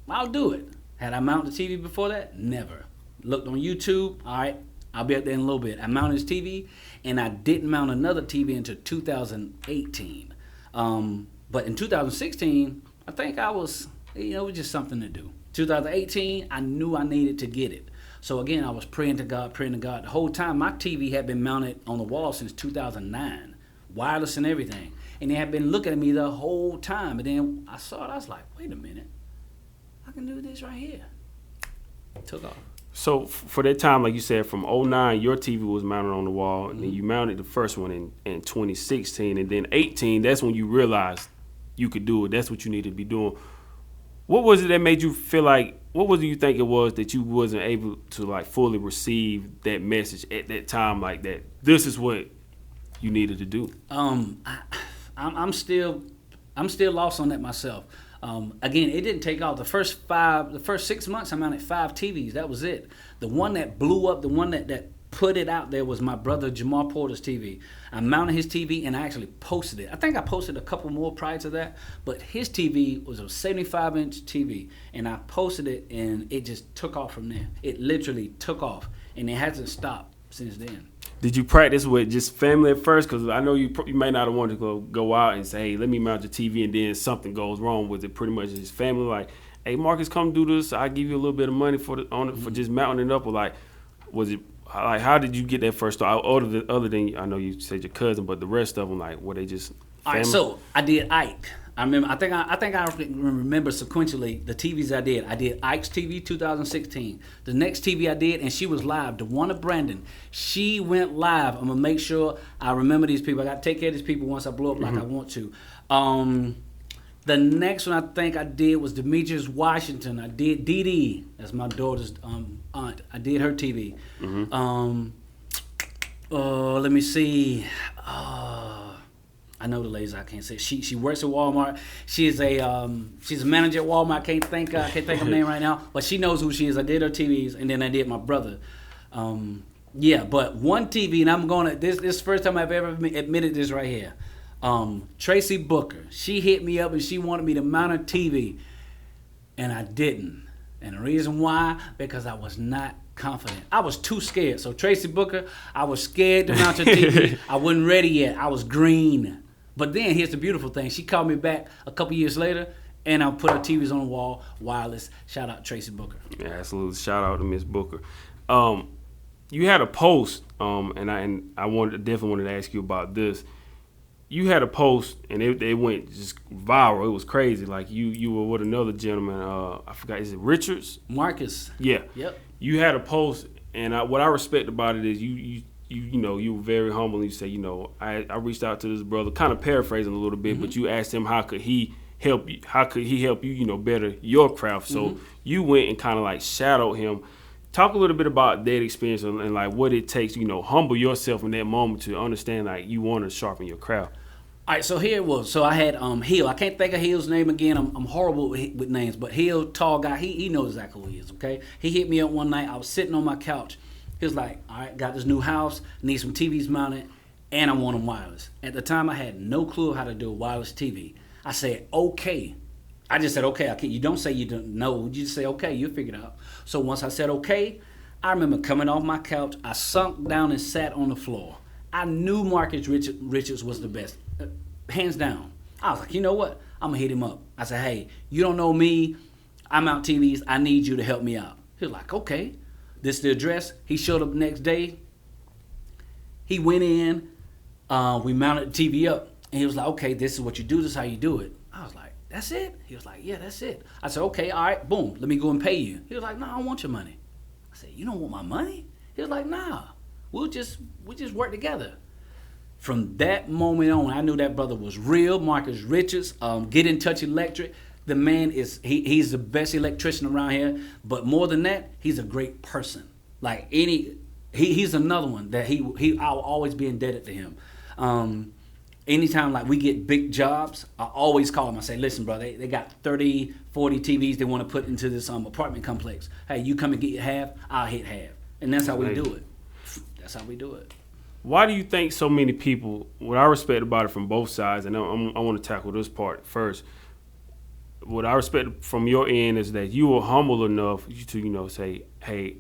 I'll do it. Had I mounted the TV before that? Never. Looked on YouTube. All right, I'll be up there in a little bit. I mounted his TV, and I didn't mount another TV until 2018. But in 2016, I think I was, it was just something to do. 2018, I knew I needed to get it. So again, I was praying to God. The whole time, my TV had been mounted on the wall since 2009, wireless and everything. And they had been looking at me the whole time. And then I saw it, I was like, wait a minute, I can do this right here. Took off.
So for that time, like you said, from 2009, your TV was mounted on the wall, and then you mounted the first one in 2016, and then 2018, that's when you realized you could do it. That's what you needed to be doing. What was it that made you feel like, what was it you think it was that you wasn't able to like fully receive that message at that time, like that this is what you needed to do?
I'm still lost on that myself. Again, it didn't take off. The first 6 months, I mounted 5 TVs. That was it. The one that blew up, the one that put it out there was my brother Jamal Porter's TV. I mounted his TV and I actually posted it. I think I posted a couple more prior to that, but his TV was a 75-inch TV, and I posted it, and it just took off from there. It literally took off, and it hasn't stopped since then.
Did you practice with just family at first? Because I know you may not have wanted to go out and say, hey, let me mount the TV, and then something goes wrong with it. Pretty much his family like, hey, Marcus, come do this. I'll give you a little bit of money for just mounting it up. Or like, was it like, how did you get that first start? Other than, I know you said your cousin, but the rest of them, like, were they just family?
All right, so I did Ike. I think I remember sequentially the TVs I did. I did Ike's TV 2016. The next TV I did, and she was live, the one of Brandon. She went live. I'm gonna make sure I remember these people. I got to take care of these people once I blow up like I want to. The next one I think I did was Demetrius Washington. I did Dee Dee. That's my daughter's aunt. I did her TV. Let me see. I know the ladies. I can't say. She works at Walmart. She's a manager at Walmart. I can't think of her name right now, but she knows who she is. I did her TVs, and then I did my brother. But one TV, and I'm going to this first time I've ever admitted this right here. Tracy Booker. She hit me up and she wanted me to mount a TV, and I didn't. And the reason why, because I was not confident. I was too scared. So Tracy Booker, I was scared to mount a TV. I wasn't ready yet. I was green. But then here's the beautiful thing. She called me back a couple years later, And I'll put our TVs on the wall, wireless. Shout out Tracy Booker.
Yeah, absolutely. Shout out to Miss Booker. You had a post, and I definitely wanted to ask you about this. You had a post, and it went just viral. It was crazy. Like you were with another gentleman. I forgot. Is it Richards?
Marcus.
Yeah.
Yep.
You had a post, and what I respect about it is you were very humble. And you say, I reached out to this brother, kind of paraphrasing a little bit, but you asked him how could he help you? How could he help you? Better your craft. So you went and kind of like shadowed him. Talk a little bit about that experience and like what it takes. Humble yourself in that moment to understand like you want to sharpen your craft.
All right, so here it was. So I had Hill. I can't think of Hill's name again. I'm horrible with names, but Hill, tall guy, he knows exactly who he is, okay? He hit me up one night. I was sitting on my couch. He was like, all right, got this new house, need some TVs mounted, and I want them wireless. At the time, I had no clue how to do a wireless TV. I said, okay. I just said, okay. You don't say you don't know. You just say, okay, you'll figure it out. So once I said, okay, I remember coming off my couch. I sunk down and sat on the floor. I knew Marcus Richards was the best. Hands down. I was like, you know what? I'm going to hit him up. I said, hey, you don't know me. I'm out TVs. I need you to help me out. He was like, okay. This is the address. He showed up the next day. He went in. We mounted the TV up. And he was like, okay, this is what you do. This is how you do it. I was like, that's it? He was like, yeah, that's it. I said, okay, all right, boom. Let me go and pay you. He was like, no, I don't want your money. I said, you don't want my money? He was like, nah. We'll just work together. From that moment on, I knew that brother was real. Marcus Richards, Get in Touch Electric. The man he's the best electrician around here. But more than that, he's a great person. Like he's another one that I'll always be indebted to him. Anytime like we get big jobs, I always call him. I say, listen, bro, they got 30, 40 TVs they want to put into this apartment complex. Hey, you come and get your half, I'll hit half. And that's how we do it. That's how we do it.
Why do you think so many people, what I respect about it from both sides, and I want to tackle this part first, what I respect from your end is that you were humble enough to, say, hey,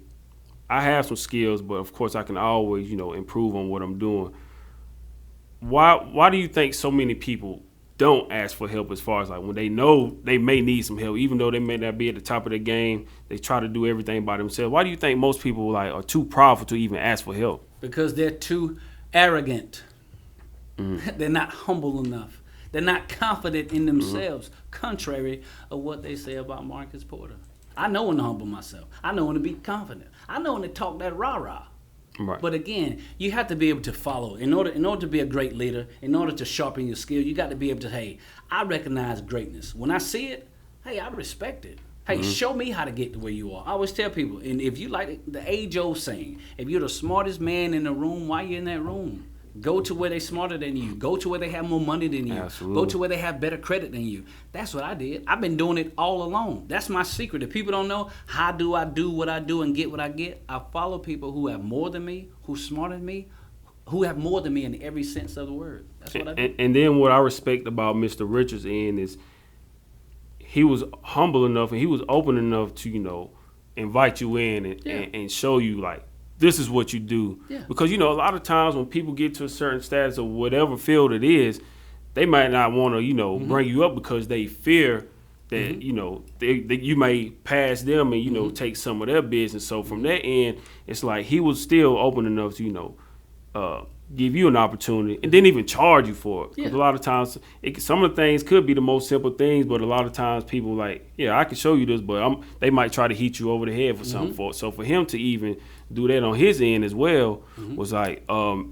I have some skills, but of course I can always, improve on what I'm doing. Why do you think so many people don't ask for help as far as like when they know they may need some help, even though they may not be at the top of their game, they try to do everything by themselves? Why do you think most people like are too prideful to even ask for help?
Because they're too arrogant. They're not humble enough. They're not confident in themselves, contrary of what they say about Marcus Porter. I know when to humble myself. I know when to be confident. I know when to talk that rah-rah.
Right.
But again, you have to be able to follow. In order to be a great leader, in order to sharpen your skill, you got to be able to, hey, I recognize greatness. When I see it, hey, I respect it. Hey, show me how to get to where you are. I always tell people, and if you like the age-old saying, if you're the smartest man in the room, why you in that room? Go to where they're smarter than you. Go to where they have more money than you.
Absolutely.
Go to where they have better credit than you. That's what I did. I've been doing it all along. That's my secret. If people don't know, how do I do what I do and get what I get? I follow people who have more than me, who's smarter than me, who have more than me in every sense of the word. That's what I do.
And then what I respect about Mr. Richards is he was humble enough and he was open enough to, invite you in and show you like, this is what you do.
Yeah. Because,
a lot of times when people get to a certain status of whatever field it is, they might not want to, bring you up because they fear that, you may pass them and, take some of their business. So from that end, it's like he was still open enough to, give you an opportunity and didn't even charge you for it. Because a lot of times, some of the things could be the most simple things, but a lot of times people like, yeah, I can show you this, but they might try to hit you over the head for something for it. So for him to even do that on his end as well was like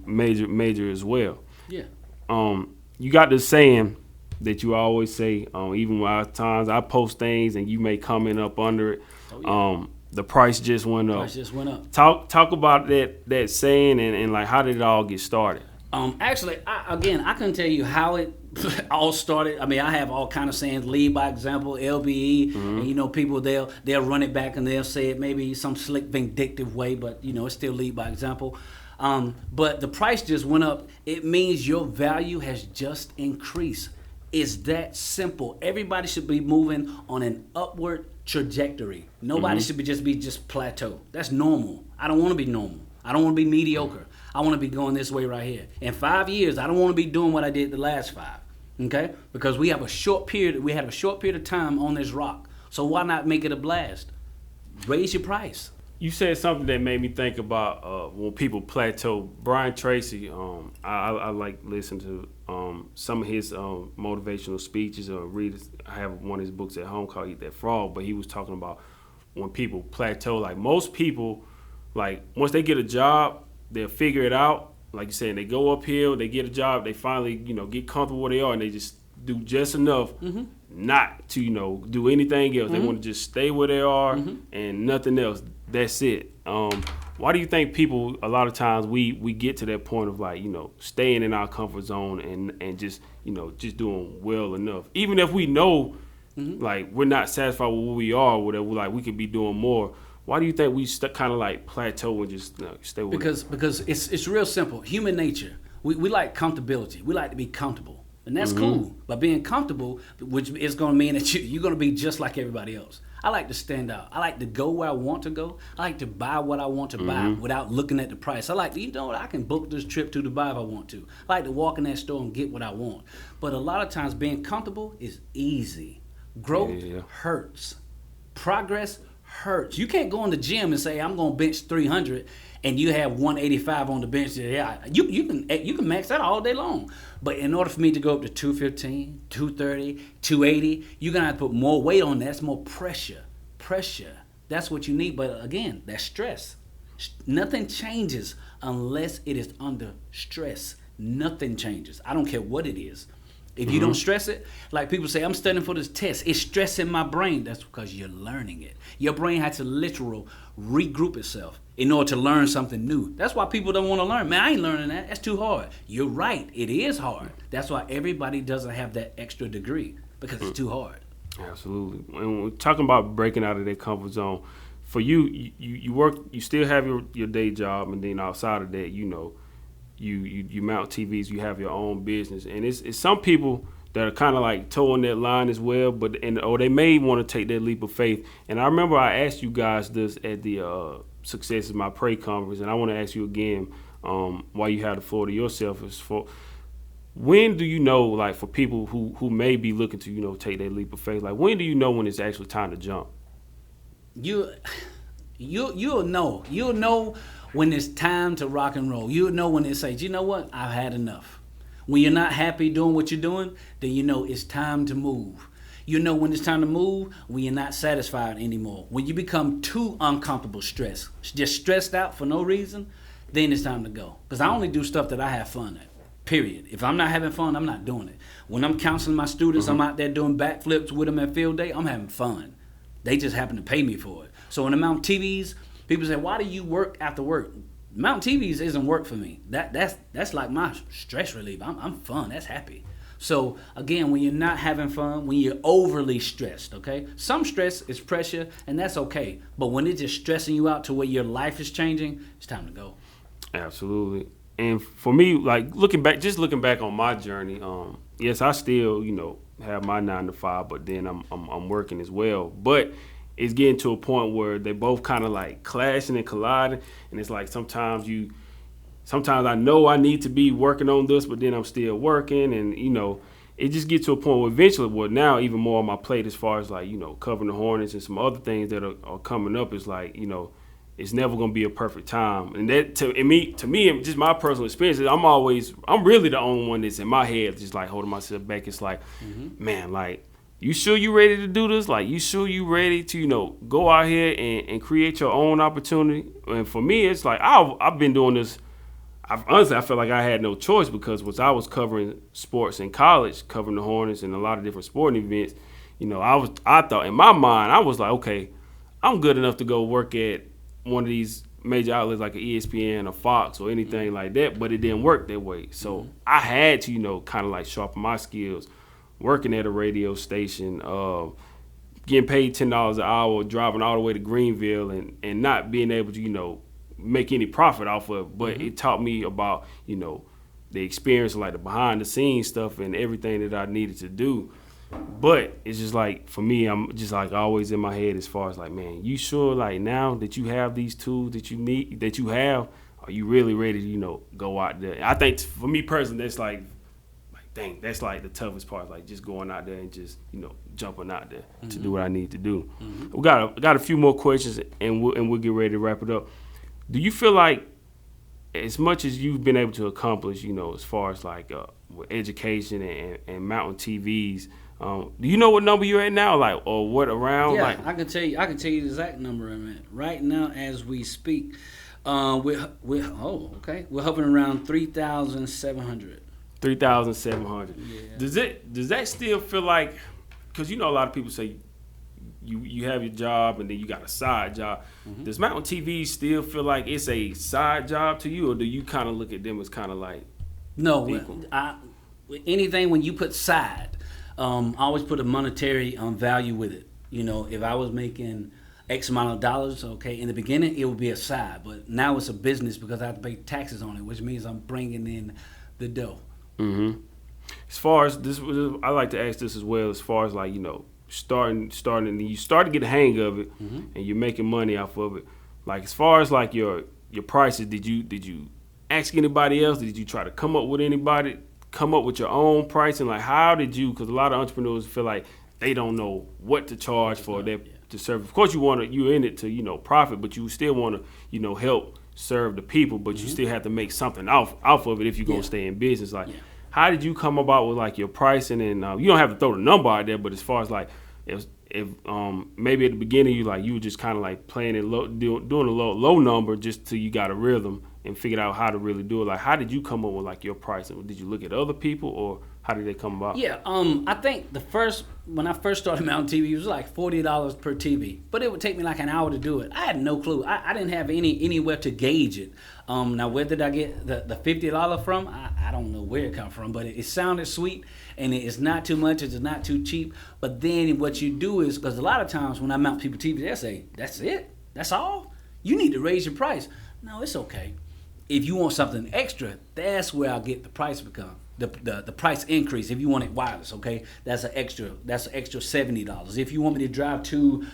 major as well.
Yeah.
You got this saying that you always say, even when at times I post things and you may comment up under it. Oh, yeah. The price just went up.
Price just went up.
Talk about that saying and like how did it all get started?
Actually, I couldn't tell you how it all started. I mean, I have all kind of sayings: lead by example, LBE, and people they'll run it back and they'll say it maybe some slick, vindictive way, but it's still lead by example. But the price just went up. It means your value has just increased. It's that simple. Everybody should be moving on an upward trajectory. Nobody should be plateau. That's normal. I don't want to be normal. I don't want to be mediocre. I want to be going this way right here. In 5 years, I don't want to be doing what I did the last 5. Okay, because we have a short period. We had a short period of time on this rock. So why not make it a blast? Raise your price.
You said something that made me think about when people plateau. Brian Tracy, I like listen to some of his motivational speeches or read. I have one of his books at home called Eat That Frog, but he was talking about when people plateau. Like most people, like once they get a job, they'll figure it out. Like you said, they go uphill, they get a job, they finally get comfortable where they are, and they just do just enough not to do anything else. They want to just stay where they are and nothing else. That's it. Why do you think people a lot of times we get to that point of like staying in our comfort zone and just just doing well enough, even if we know like we're not satisfied with where we are, or whatever, like we could be doing more. Why do you think we kind of like plateau and just stay with it?
Because it's real simple. Human nature. We like comfortability. We like to be comfortable. And that's cool. But being comfortable, which is going to mean that you're going to be just like everybody else. I like to stand out. I like to go where I want to go. I like to buy what I want to buy without looking at the price. I like to, I can book this trip to Dubai if I want to. I like to walk in that store and get what I want. But a lot of times being comfortable is easy. Growth hurts. Progress hurts. You can't go in the gym and say, I'm going to bench 300 and you have 185 on the bench. Yeah, you can max that all day long. But in order for me to go up to 215, 230, 280, you're going to have to put more weight on that. That's more pressure. That's what you need. But again, that's stress. Nothing changes unless it is under stress. Nothing changes. I don't care what it is. If you don't stress it, like people say, I'm studying for this test. It's stressing my brain. That's because you're learning it. Your brain has to literal regroup itself in order to learn something new. That's why people don't want to learn. Man, I ain't learning that. That's too hard. You're right. It is hard. That's why everybody doesn't have that extra degree, because it's too hard.
Absolutely. When we're talking about breaking out of their comfort zone, for you, you work, you still have your day job, and then outside of that, you mount TVs, you have your own business, and it's some people that are kind of like towing that line as well, or they may want to take that leap of faith. And I remember I asked you guys this at the Success is My Prey conference, and I want to ask you again why you had the floor to yourself. Is for when do you know, like for people who may be looking to take that leap of faith, like when do you know when it's actually time to jump?
You'll know. You'll know when it's time to rock and roll. You'll know when it says, you know what, I've had enough. When you're not happy doing what you're doing, then you know it's time to move. You know when it's time to move, when you're not satisfied anymore. When you become too uncomfortable just stressed out for no reason, then it's time to go. Because I only do stuff that I have fun at, period. If I'm not having fun, I'm not doing it. When I'm counseling my students, I'm out there doing backflips with them at field day, I'm having fun. They just happen to pay me for it. So when I'm on TVs, people say, why do you work after work? Mountain TVs isn't work for me. That's like my stress relief. I'm fun. That's happy. So again, when you're not having fun, when you're overly stressed, okay? Some stress is pressure, and that's okay. But when it's just stressing you out to where your life is changing, it's time to go.
Absolutely. And for me, like looking back on my journey, yes, I still have my 9 to 5, but then I'm working as well. But it's getting to a point where they both kind of like clashing and colliding, and it's like sometimes I know I need to be working on this, but then I'm still working, and it just gets to a point where eventually, now even more on my plate as far as like covering the Hornets and some other things that are coming up. Is like it's never gonna be a perfect time, and that to me, just my personal experience, I'm really the only one that's in my head just like holding myself back. It's like, man, like, you sure you ready to do this? Like, you sure you ready to, go out here and create your own opportunity? And for me, it's like, I've been doing this. Honestly, I felt like I had no choice, because I was covering sports in college, covering the Hornets and a lot of different sporting events. I thought in my mind, I was like, okay, I'm good enough to go work at one of these major outlets like ESPN or Fox or anything like that, but it didn't work that way. So I had to, kind of like sharpen my skills, working at a radio station, getting paid $10 an hour, driving all the way to Greenville, and not being able to, make any profit off of it. But it taught me about, the experience, like the behind the scenes stuff and everything that I needed to do. But it's just like, for me, I'm just like always in my head as far as like, man, you sure like now that you have these tools that you have, are you really ready to, go out there? I think for me personally, that's dang, that's like the toughest part, like just going out there and just, jumping out there to do what I need to do. We got a few more questions, and we'll get ready to wrap it up. Do you feel like, as much as you've been able to accomplish, as far as like with education and mounting TVs, do you know what number you're at now, like, or what around?
Yeah,
like,
I can tell you the exact number I'm at right now as we speak. We're hovering around 3,700.
3,700.
Yeah.
Does that still feel like, because a lot of people say you have your job and then you got a side job. Does mountain TV still feel like it's a side job to you, or do you kind of look at them as kind of like
no? Anything when you put side, I always put a monetary value with it. If I was making X amount of dollars, okay, in the beginning it would be a side, but now it's a business because I have to pay taxes on it, which means I'm bringing in the dough.
As far as this, I like to ask this as well. As far as like starting, and you start to get the hang of it, and you're making money off of it. Like as far as like your prices, did you ask anybody else? Did you try to come up with your own pricing? Like how did you? Because a lot of entrepreneurs feel like they don't know what to charge for their service. Of course, you're in it to profit, but you still want to help serve the people, but you still have to make something off of it if you're gonna stay in business. Like, how did you come about with like your pricing? And you don't have to throw the number out there, but as far as like if maybe at the beginning you were just kind of like playing it low, doing a low number just till you got a rhythm and figured out how to really do it. Like, how did you come up with like your pricing? Did you look at other people, or how did they come about?
Yeah, I think when I first started Mountain TV, it was like $40 per TV, but it would take me like an hour to do it. I had no clue. I didn't have anywhere to gauge it. Now, where did I get the $50 from? I don't know where it come from, but it sounded sweet, and it's not too much. It's not too cheap. But then what you do is, because a lot of times when I mount people TV, they say, "That's it? That's all? You need to raise your price." No, it's okay. If you want something extra, that's where I'll get the price become. The price increase. If you want it wireless, okay, that's an extra $70. If you want me to drive to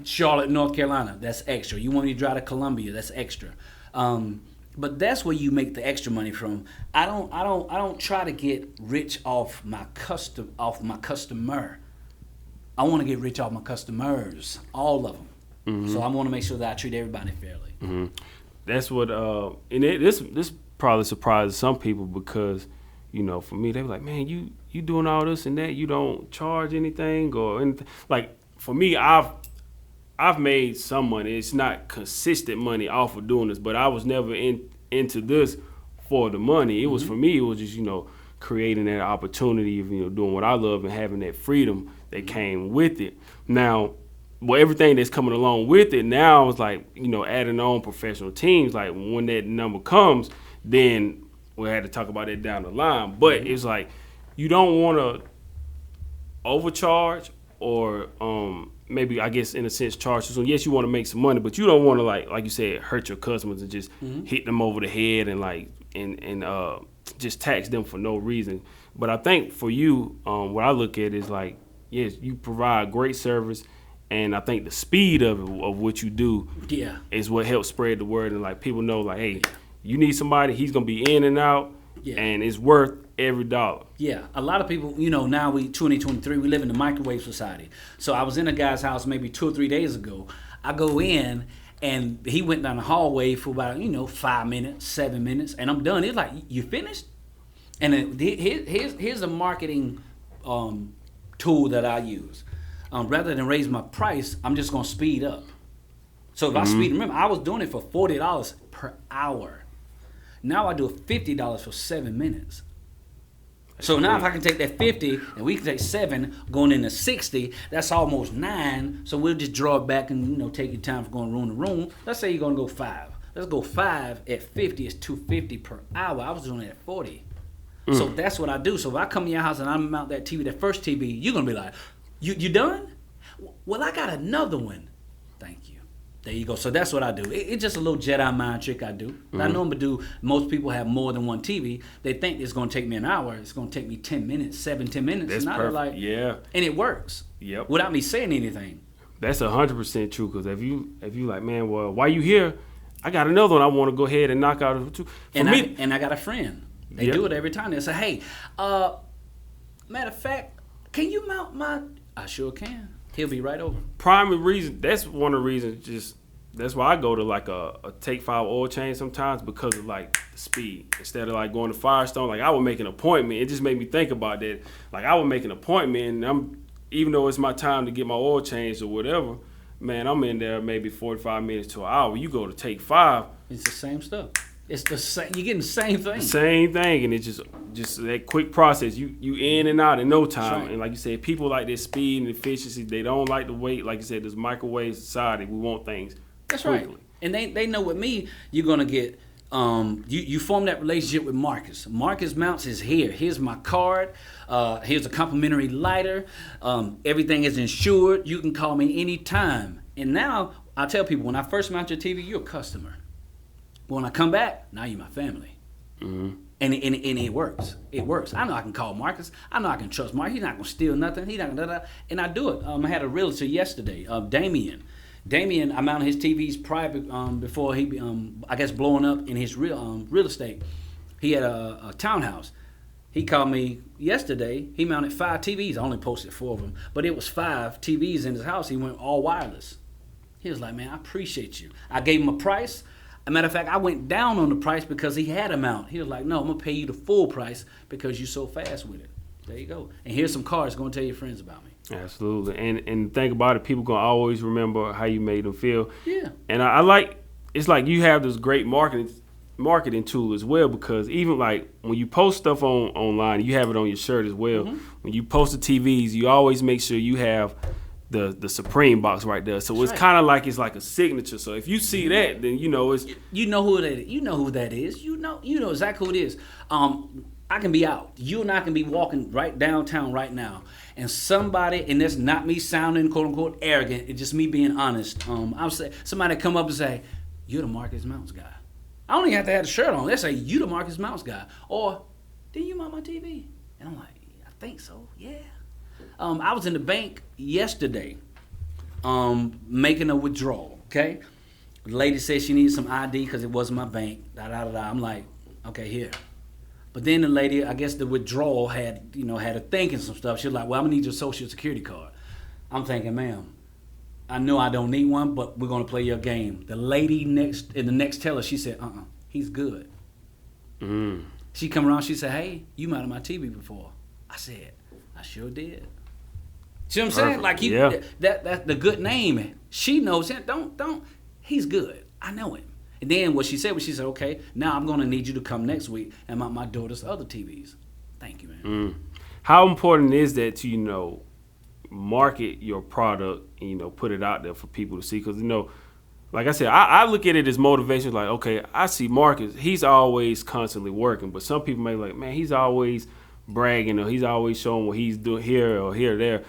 Charlotte, North Carolina, that's extra. You want me to drive to Columbia, that's extra. But that's where you make the extra money from. I don't try to get rich off my customer. I want to get rich off my customers, all of them. So I want to make sure that I treat everybody fairly.
That's what this probably surprises some people, because for me, they were like, man, you doing all this and that, you don't charge anything or anything. Like, for me, I've made some money. It's not consistent money off of doing this, but I was never into this for the money. It was, for me, it was just, creating that opportunity of, doing what I love and having that freedom that came with it. Now, everything that's coming along with it now is like, adding on professional teams. Like, when that number comes, then we'll have to talk about that down the line. But it's like, you don't want to overcharge or maybe, I guess, in a sense, charge. So yes, you want to make some money, but you don't want to like you said, hurt your customers and just hit them over the head and just tax them for no reason. But I think for you, what I look at is like, yes, you provide great service, and I think the speed of what you do is what helps spread the word, and like people know, like, hey, you need somebody, he's gonna be in and out, and it's worth every dollar. Yeah,
a lot of people, now 2023, we live in the microwave society. So I was in a guy's house maybe 2 or 3 days ago. I go in, and he went down the hallway for about 5 minutes, 7 minutes, and I'm done. He's like, "You finished?" And then here's a marketing tool that I use. Rather than raise my price, I'm just gonna speed up. So if I speed, remember, I was doing it for $40 per hour. Now I do $50 for 7 minutes. So now if I can take that 50 and we can take 7 going into 60, that's almost 9. So we'll just draw it back and take your time for going room to room. Let's say you're gonna go 5. Let's go 5 at 50 is $250 per hour. I was doing it at 40. So that's what I do. So if I come to your house and I mount that TV, that first TV, you're gonna be like, you done? Well, I got another one. Thank you. There you go. So that's what I do. It's just a little Jedi mind trick I do. I normally do. Most people have more than one TV. They think it's going to take me an hour. It's going to take me 10 minutes, 10 minutes.
That's perfect.
And it works.
Yep.
Without me saying anything.
That's 100% true. Because if you like, man, well, while you here, I got another one I want to go ahead and knock out.
I got a friend. They do it every time. They say, hey, matter of fact, can you mount my... I sure can. He'll be right over.
Primary reason, that's one of the reasons, that's why I go to like a Take 5 oil change sometimes, because of like the speed. Instead of like going to Firestone, like I would make an appointment. It just made me think about that. Like I would make an appointment, and even though it's my time to get my oil changed or whatever, man, I'm in there maybe 45 minutes to an hour. You go to Take 5.
It's the same stuff. It's the same. You're getting the same thing.
Same thing, and it's just that quick process. You in and out in no time.
Right.
And like you said, people like this speed and efficiency. They don't like to wait. Like you said, this microwave society. We want things.
That's
quickly.
right. And they know with me, you're gonna get. You form that relationship with Marcus. Marcus Mounts is here. Here's my card. Here's a complimentary lighter. Everything is insured. You can call me anytime. And now I tell people, when I first mount your TV, you're a customer. But when I come back, now you're my family.
Mm-hmm.
And it works. It works. I know I can call Marcus. I know I can trust Marcus. He's not going to steal nothing. He's not going to... And I do it. I had a realtor yesterday, Damien. I mounted his TVs prior before he, I guess, blowing up in his real estate. He had a townhouse. He called me yesterday. He mounted 5 TVs. I only posted 4 of them. But it was 5 TVs in his house. He went all wireless. He was like, man, I appreciate you. I gave him a price. As a matter of fact, I went down on the price because he had a mount. He was like, no, I'm going to pay you the full price because you're so fast with it. There you go. And here's some cards going to tell your friends about me.
Absolutely. And think about it, people going to always remember how you made them feel.
Yeah.
And I like, it's like you have this great marketing tool as well, because even like when you post stuff online, you have it on your shirt as well. Mm-hmm. When you post the TVs, you always make sure you have the Supreme box right there. So it's kind of like it's like a signature. So if you see that, then you know it's...
You know who that is. You know who that is. You know exactly who it is. I can be out. You and I can be walking right downtown right now, and somebody, and that's not me sounding quote unquote arrogant, it's just me being honest. I'll say somebody come up and say, "You're the Marcus Mounts guy." I don't even have to have the shirt on. They say, "You the Marcus Mounts guy," or "Did you mount my TV?" And I'm like, "I think so. Yeah." I was in the bank yesterday, making a withdrawal. Okay, the lady said she needed some ID because it wasn't my bank. I'm like, okay, here. But then the lady, I guess the withdrawal had her thinking some stuff. She was like, well, I'm going to need your social security card. I'm thinking, ma'am, I know I don't need one, but we're going to play your game. The lady in the next teller, she said, he's good.
Mm.
She come around, she said, hey, you mounted my TV before. I said, I sure did. See what I'm saying? Like that's the good name. She knows him. Don't. He's good. I know him. And then what she said was, she said, okay, now I'm going to need you to come next week and mount my daughter's other TVs. Thank you, man.
Mm. How important is that to, market your product and, put it out there for people to see? Because, like I said, I look at it as motivation. Like, okay, I see Marcus. He's always constantly working. But some people may be like, man, he's always bragging, or he's always showing what he's doing here or there.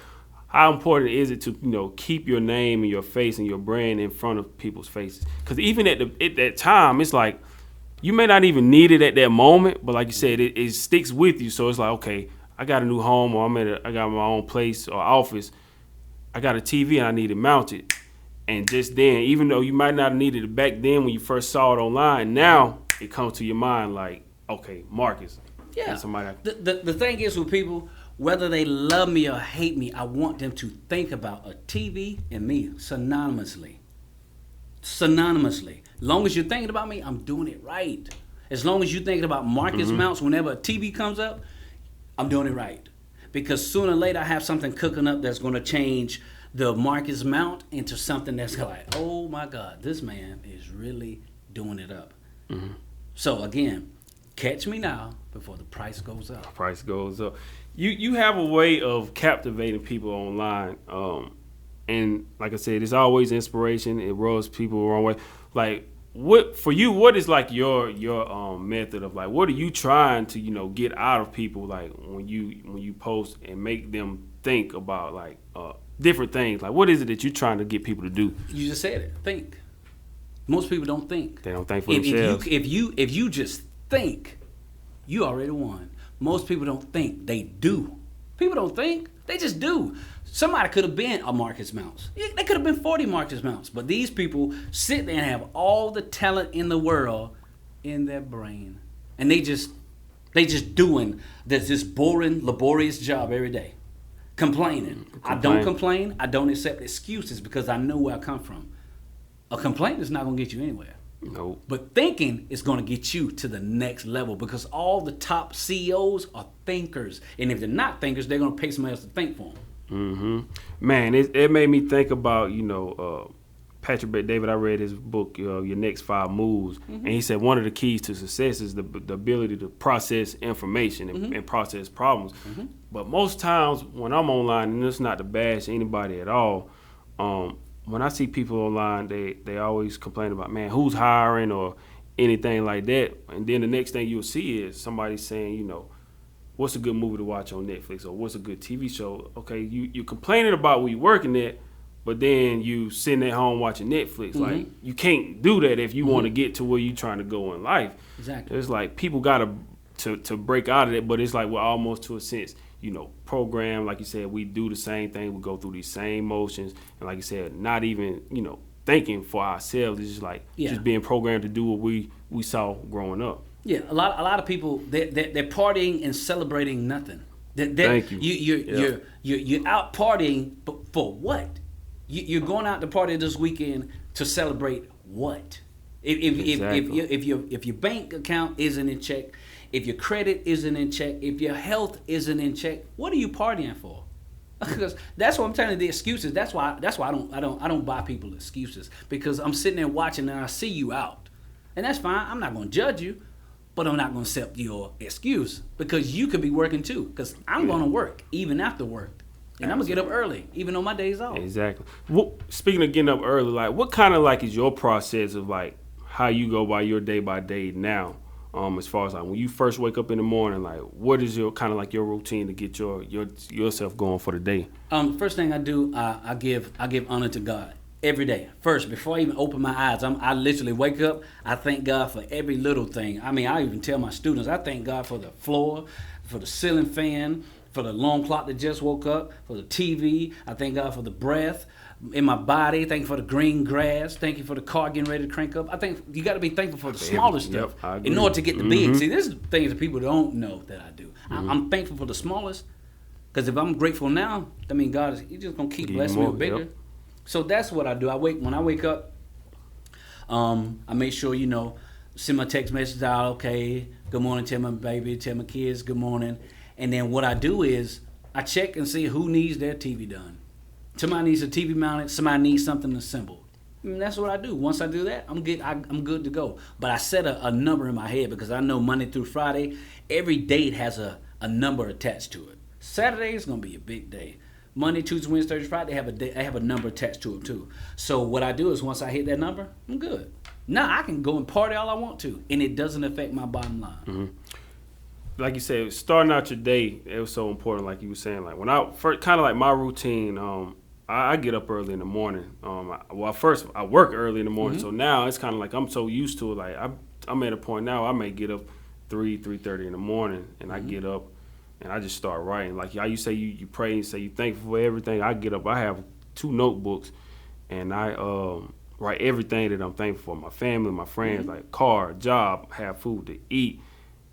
How important is it to keep your name and your face and your brand in front of people's faces? Because even at that time, it's like you may not even need it at that moment, but like you said, it sticks with you. So it's like, okay, I got a new home, or I got my own place or office. I got a TV and I need it mounted. And just then, even though you might not have needed it back then when you first saw it online, now it comes to your mind like, okay, Marcus.
Yeah. The thing is with people, whether they love me or hate me, I want them to think about a TV and me synonymously. Synonymously. As long as you're thinking about me, I'm doing it right. As long as you're thinking about Marcus Mounts whenever a TV comes up, I'm doing it right. Because sooner or later I have something cooking up that's going to change the Marcus Mount into something that's like, oh my God, this man is really doing it up. Mm-hmm. So again, catch me now before the price goes up.
Price goes up. You have a way of captivating people online, and like I said, it's always inspiration. It rubs people the wrong way. Like, what for you? What is like your method of like? What are you trying to get out of people? Like when you post and make them think about like different things. Like what is it that you're trying to get people to do?
You just said it. Think. Most people don't think.
They don't think for themselves.
If you just think, you already won. Most people don't think, they do. People don't think, they just do. Somebody could have been a Marcus Mounts. They could have been 40 Marcus Mounts. But these people sit there and have all the talent in the world in their brain. And they just They just doing this boring, laborious job every day. Complaining. I don't complain. I don't accept excuses because I know where I come from. A complaint is not going to get you anywhere.
Nope.
But thinking is going to get you to the next level because all the top CEOs are thinkers. And if they're not thinkers, they're going to pay somebody else to think for them.
Mm-hmm. Man, it made me think about, Patrick Bet-David. I read his book, Your Next 5 Moves. Mm-hmm. And he said one of the keys to success is the ability to process information and process problems. Mm-hmm. But most times when I'm online, and it's not to bash anybody at all, when I see people online, they always complain about, man, who's hiring or anything like that. And then the next thing you'll see is somebody saying, what's a good movie to watch on Netflix or what's a good TV show? Okay, you're complaining about where you're working at, but then you sitting at home watching Netflix. Mm-hmm. Like, you can't do that if you want to get to where you're trying to go in life.
Exactly.
It's like people got to break out of it, but it's like we're almost to a sense, programmed. Like you said, we do the same thing. We go through these same motions. And like you said, not even, thinking for ourselves. It's just like just being programmed to do what we saw growing up.
Yeah, a lot of people, they're partying and celebrating nothing.
Thank you.
You're out partying, but for what? You're going out to party this weekend to celebrate what? If your bank account isn't in check, if your credit isn't in check, if your health isn't in check, what are you partying for? Because that's what I'm telling you, the excuses. That's why I don't buy people excuses, because I'm sitting there watching and I see you out, and that's fine. I'm not going to judge you, but I'm not going to accept your excuse because you could be working too. Because I'm going to work even after work. And I'm going to get up early, even though my day's off.
Exactly. Well, speaking of getting up early, like, what kind of, like, is your process of, like, how you go by your day by day now? As far as, like, when you first wake up in the morning, like, what is your kind of, like, your routine to get yourself going for the day?
First thing I do, I give honor to God every day. First, before I even open my eyes, I literally wake up. I thank God for every little thing. I mean, I even tell my students, I thank God for the floor, for the ceiling fan, for the alarm clock that just woke up, for the TV. I thank God for the breath in my body. Thank you for the green grass. Thank you for the car getting ready to crank up. I think you got to be thankful for the smaller stuff in order to get the big. See, this is things that people don't know that I do. I'm thankful for the smallest, because if I'm grateful now, that means God He's just gonna keep blessing me with bigger. Yep. So that's what I do. When I wake up, I make sure send my text message out. Okay, good morning. Tell my baby, tell my kids good morning. And then what I do is I check and see who needs their TV done. Somebody needs a TV mounted. Somebody needs something assembled. And that's what I do. Once I do that, I'm good to go. But I set a number in my head because I know Monday through Friday, every date has a number attached to it. Saturday is gonna be a big day. Monday, Tuesday, Wednesday, Thursday, Friday, I have a number attached to it too. So what I do is once I hit that number, I'm good. Now I can go and party all I want to, and it doesn't affect my bottom line. Mm-hmm.
Like you said, starting out your day, it was so important. Like you were saying, like when I first, kind of like my routine, I get up early in the morning. First I work early in the morning, so now it's kind of like I'm so used to it. Like I'm at a point now I may get up 3:30 in the morning, and I get up and I just start writing. Like how you say you pray and say you thankful for everything. I get up, I have 2 notebooks, and I write everything that I'm thankful for. My family, my friends, like car, job, have food to eat.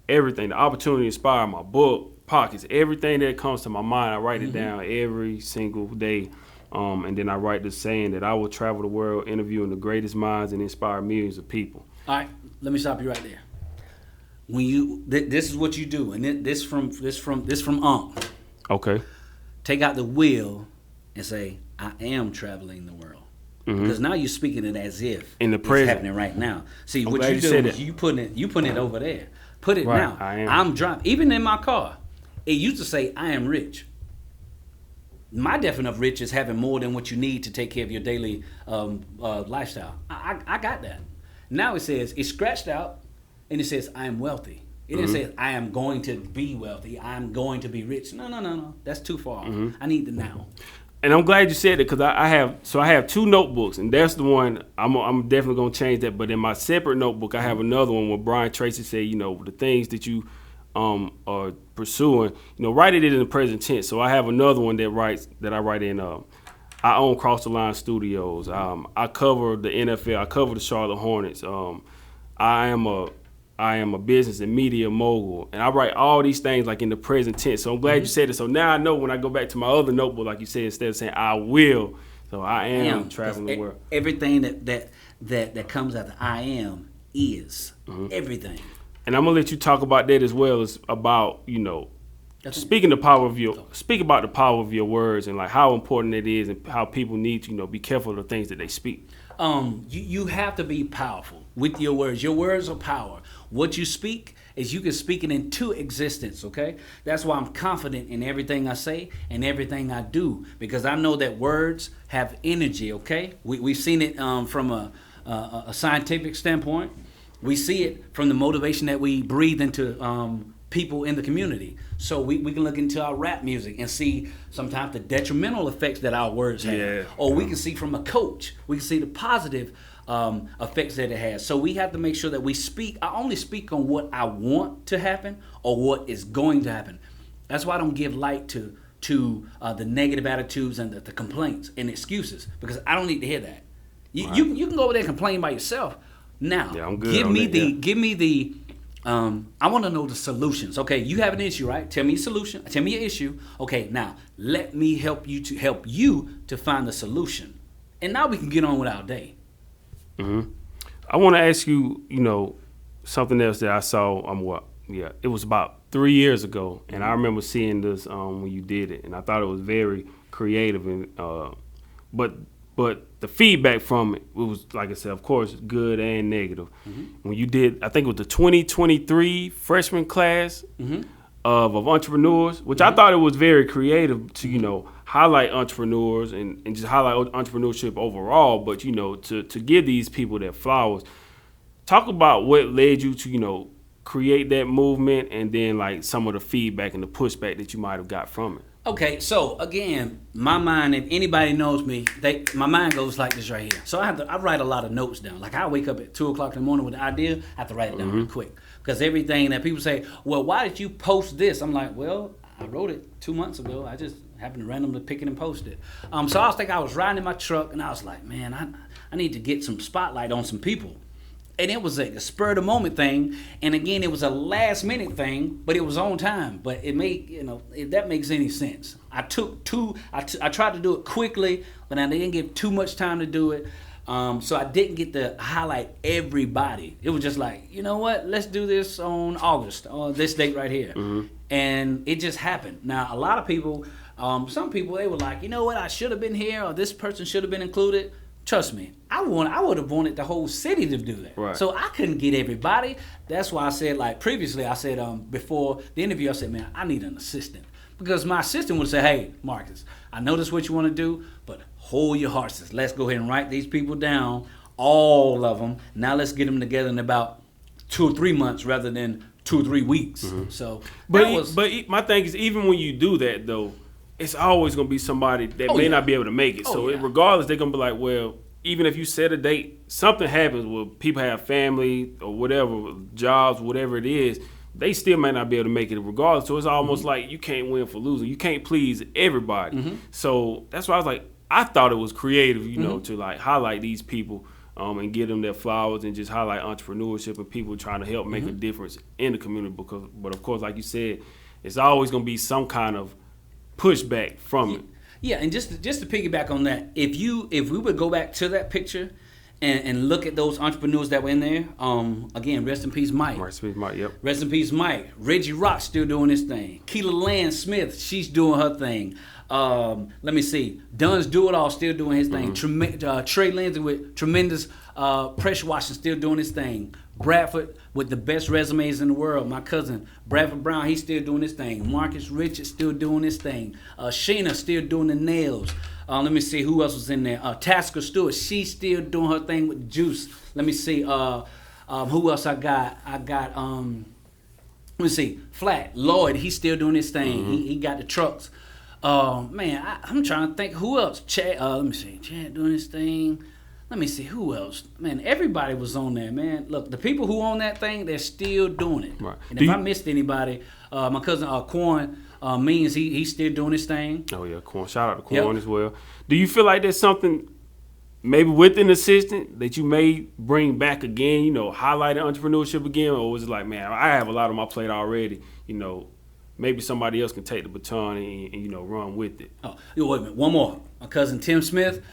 Everything, the opportunity to inspire, my book, pockets, everything that comes to my mind, I write it down every single day. And then I write the saying that I will travel the world interviewing the greatest minds and inspire millions of people.
All right, let me stop you right there. When this is what you do, and this from
Okay.
Take out the will and say, I am traveling the world. Because now you're speaking it as if
in the present,
it's happening right now. See, what you do is you putting it over there. Put it now. I'm driving. Even in my car, it used to say, I am rich. My definition of rich is having more than what you need to take care of your daily lifestyle. I got that. Now it says, it's scratched out, and it says, I am wealthy. It didn't say, I am going to be wealthy. I'm going to be rich. No. That's too far. I need the now.
And I'm glad you said that, because I have 2 notebooks, and that's the one I'm definitely gonna change that. But in my separate notebook, I have another one where Brian Tracy said, the things that you are pursuing, write it in the present tense. So I have another one that I write in. I own Cross the Line Studios. I cover the NFL. I cover the Charlotte Hornets. I am a I am a business and media mogul. And I write all these things like in the present tense. So I'm glad you said it. So now I know when I go back to my other notebook, like you said, instead of saying I will, so I am traveling the world.
Everything that comes after I am is everything.
And I'm gonna let you talk about that as well as about, speak about the power of your words and like how important it is and how people need to, be careful of the things that they speak.
You have to be powerful with your words. Your words are power. What you speak is you can speak it into existence, okay? That's why I'm confident in everything I say and everything I do, because I know that words have energy, okay? We've seen it from a scientific standpoint. We see it from the motivation that we breathe into people in the community. So we can look into our rap music and see sometimes the detrimental effects that our words have. Yeah. Or we can see from a coach, we can see the positive effects that it has. So we have to make sure that we speak. I only speak on what I want to happen or what is going to happen. That's why I don't give light to the negative attitudes and the complaints and excuses, because I don't need to hear that. You can go over there and complain by yourself. Now,
I'm good
give me the I want to know the solutions. Okay, you have an issue, right? Tell me your solution. Tell me your issue. Okay, now let me help you to find the solution. And now we can get on with our day.
I want to ask you, something else that I saw. It was about 3 years ago, and I remember seeing this when you did it, and I thought it was very creative. And but the feedback from it was, like I said, of course, good and negative. When you did, I think it was the 2023 freshman class of entrepreneurs, which I thought it was very creative to, highlight entrepreneurs and just highlight entrepreneurship overall, but, to give these people their flowers. Talk about what led you to, create that movement, and then like some of the feedback and the pushback that you might have got from it.
Okay, so again, my mind, if anybody knows me, my mind goes like this right here. So I write a lot of notes down. Like I wake up at 2 o'clock in the morning with an idea, I have to write it down real quick. Because everything that people say, well, why did you post this? I'm like, well, I wrote it 2 months ago. I just happened to randomly pick it and post it. So I was riding in my truck and I was like, man, I need to get some spotlight on some people. And it was a spur of the moment thing, and again, it was a last minute thing, but it was on time. But it made, if that makes any sense. I tried to do it quickly, but I didn't give too much time to do it. So I didn't get to highlight everybody. It was just like, you know what, let's do this on August, on this date right here. And it just happened. Now, a lot of people, some people, they were like, you know what, I should have been here, or this person should have been included. Trust me, I would have wanted the whole city to do that.
Right.
So I couldn't get everybody. That's why I said, like previously, I said before the interview, I said, man, I need an assistant. Because my assistant would say, hey, Marcus, I know this is what you want to do, but hold your horses. Let's go ahead and write these people down, all of them. Now let's get them together in about 2 or 3 months rather than 2 or 3 weeks. So, but
my thing is, even when you do that, though, it's always going to be somebody that may not be able to make it. Regardless, they're going to be like, well, even if you set a date, something happens where people have family or whatever, jobs, whatever it is, they still might not be able to make it regardless. So it's almost like you can't win for losing. You can't please everybody. So that's why I was like, I thought it was creative, to like highlight these people and give them their flowers and just highlight entrepreneurship and people trying to help make a difference in the community. But of course, like you said, it's always going to be some kind of pushback from it.
Yeah, and just to piggyback on that, if we would go back to that picture and look at those entrepreneurs that were in there, again, rest in peace, Mike.
Rest in peace, Mike, yep.
Rest in peace, Mike. Lindsay Rock's still doing his thing. Keela Land Smith, she's doing her thing. Let me see. Dunn's Do It All still doing his thing. Trey Lindsay with tremendous pressure washing still doing his thing. Bradford with the best resumes in the world. My cousin Bradford Brown, he's still doing his thing. Marcus Richards still doing his thing. Sheena still doing the nails. Let me see who else was in there. Tasker Stewart, she's still doing her thing with Juice. Let me see who else I got. Let me see. Flat Lloyd, he's still doing his thing. He got the trucks. Man, I'm trying to think who else. Chad, let me see. Chad doing his thing. Let me see who else. Man, everybody was on there, man. Look, the people who own that thing, they're still doing it.
Right.
And if I missed anybody, my cousin Quan Means, he's still doing his thing.
Oh yeah, Quan. Shout out to Quan as well. Do you feel like there's something maybe with an assistant that you may bring back again, highlight entrepreneurship again, or was it like, man, I have a lot on my plate already, maybe somebody else can take the baton and run with it.
Oh, wait a minute, one more. My cousin Tim Smith,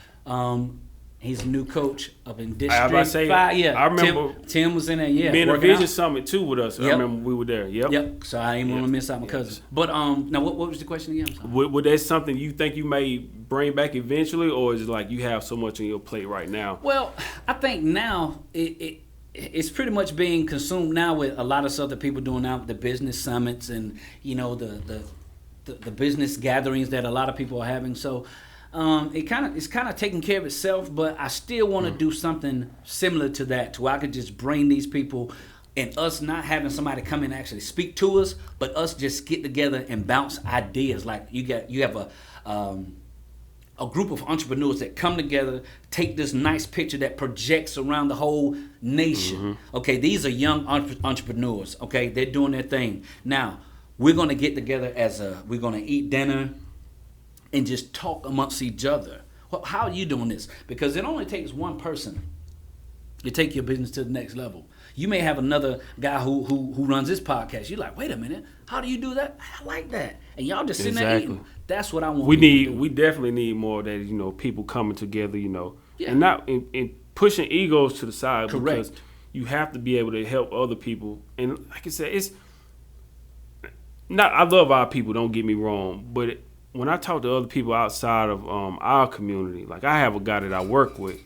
he's a new coach up in District 5. Yeah,
I remember
Tim was in there. Yeah,
being a Vision Summit too with us. Yep. I remember we were there.
Yep. So I didn't want to miss out my cousin. But now, what was the question again?
Would that something you think you may bring back eventually, or is it like you have so much on your plate right now?
Well, I think now it's pretty much being consumed now with a lot of stuff that people doing now, the business summits and the business gatherings that a lot of people are having. So it's kind of taking care of itself, but I still want to do something similar to that, to where I could just bring these people and us not having somebody come in and actually speak to us, but us just get together and bounce ideas. Like you have a group of entrepreneurs that come together, take this nice picture that projects around the whole nation. Mm-hmm. Okay, these are young entrepreneurs. Okay, they're doing their thing. Now, we're going to get together we're going to eat dinner and just talk amongst each other. Well, how are you doing this? Because it only takes one person to take your business to the next level. You may have another guy who runs this podcast. You're like, wait a minute, how do you do that? I like that. And y'all just sitting there eating. That's what I want.
We definitely need more of that, people coming together, and not in pushing egos to the side.
Correct.
Because you have to be able to help other people. And like I said, it's not. I love our people. Don't get me wrong, but when I talk to other people outside of our community, like I have a guy that I work with.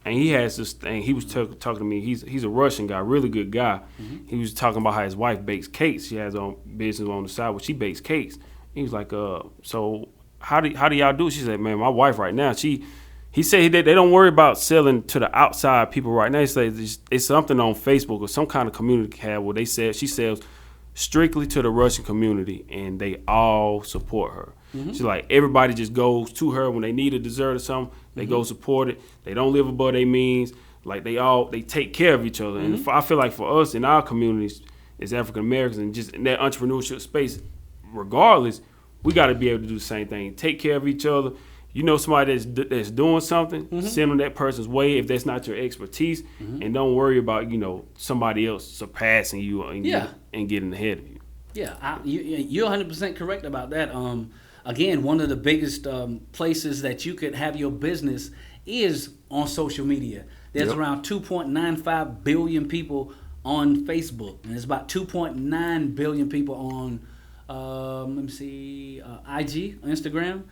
And he has this thing. He was talking to me. He's a Russian guy, really good guy. Mm-hmm. He was talking about how his wife bakes cakes. She has her own business on the side where she bakes cakes. He was like, so how do y'all do it? She said, man, my wife right now, he said they don't worry about selling to the outside people right now. He says it's something on Facebook or some kind of community have where she sells strictly to the Russian community, and they all support her. Mm-hmm. She's like, everybody just goes to her when they need a dessert or something. They go support it. They don't live above their means. Like they take care of each other. Mm-hmm. And I feel like for us in our communities as African Americans and just in that entrepreneurship space, regardless, we got to be able to do the same thing. Take care of each other. Somebody that's doing something, mm-hmm. send them that person's way if that's not your expertise, mm-hmm. and don't worry about somebody else surpassing you and getting ahead of you.
Yeah, you're 100% correct about that. Again, one of the biggest places that you could have your business is on social media. There's around 2.95 billion people on Facebook, and there's about 2.9 billion people on IG, Instagram.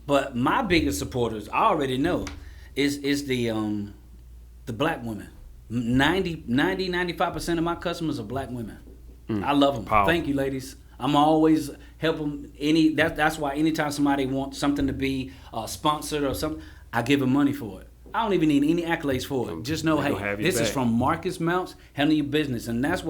But my biggest supporters, I already know, is the black women. 95% of my customers are black women. I love them.
Powerful.
Thank you, ladies. I'm always helping that's why anytime somebody wants something to be sponsored or something, I give them money for it. I don't even need any accolades for it. Just know, hey, this is from Marcus Mounts, handling your business. And that's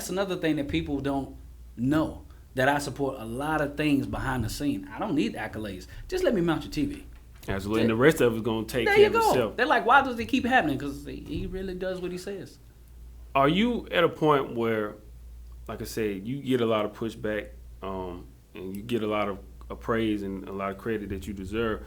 another thing that people don't know, that I support a lot of things behind the scene. I don't need accolades. Just let me mount your TV.
Absolutely. And the rest of it's going to take care of itself.
They're like, why does it keep happening? Because he really does what he says.
Are you at a point where, like I said, you get a lot of pushback and you get a lot of praise and a lot of credit that you deserve?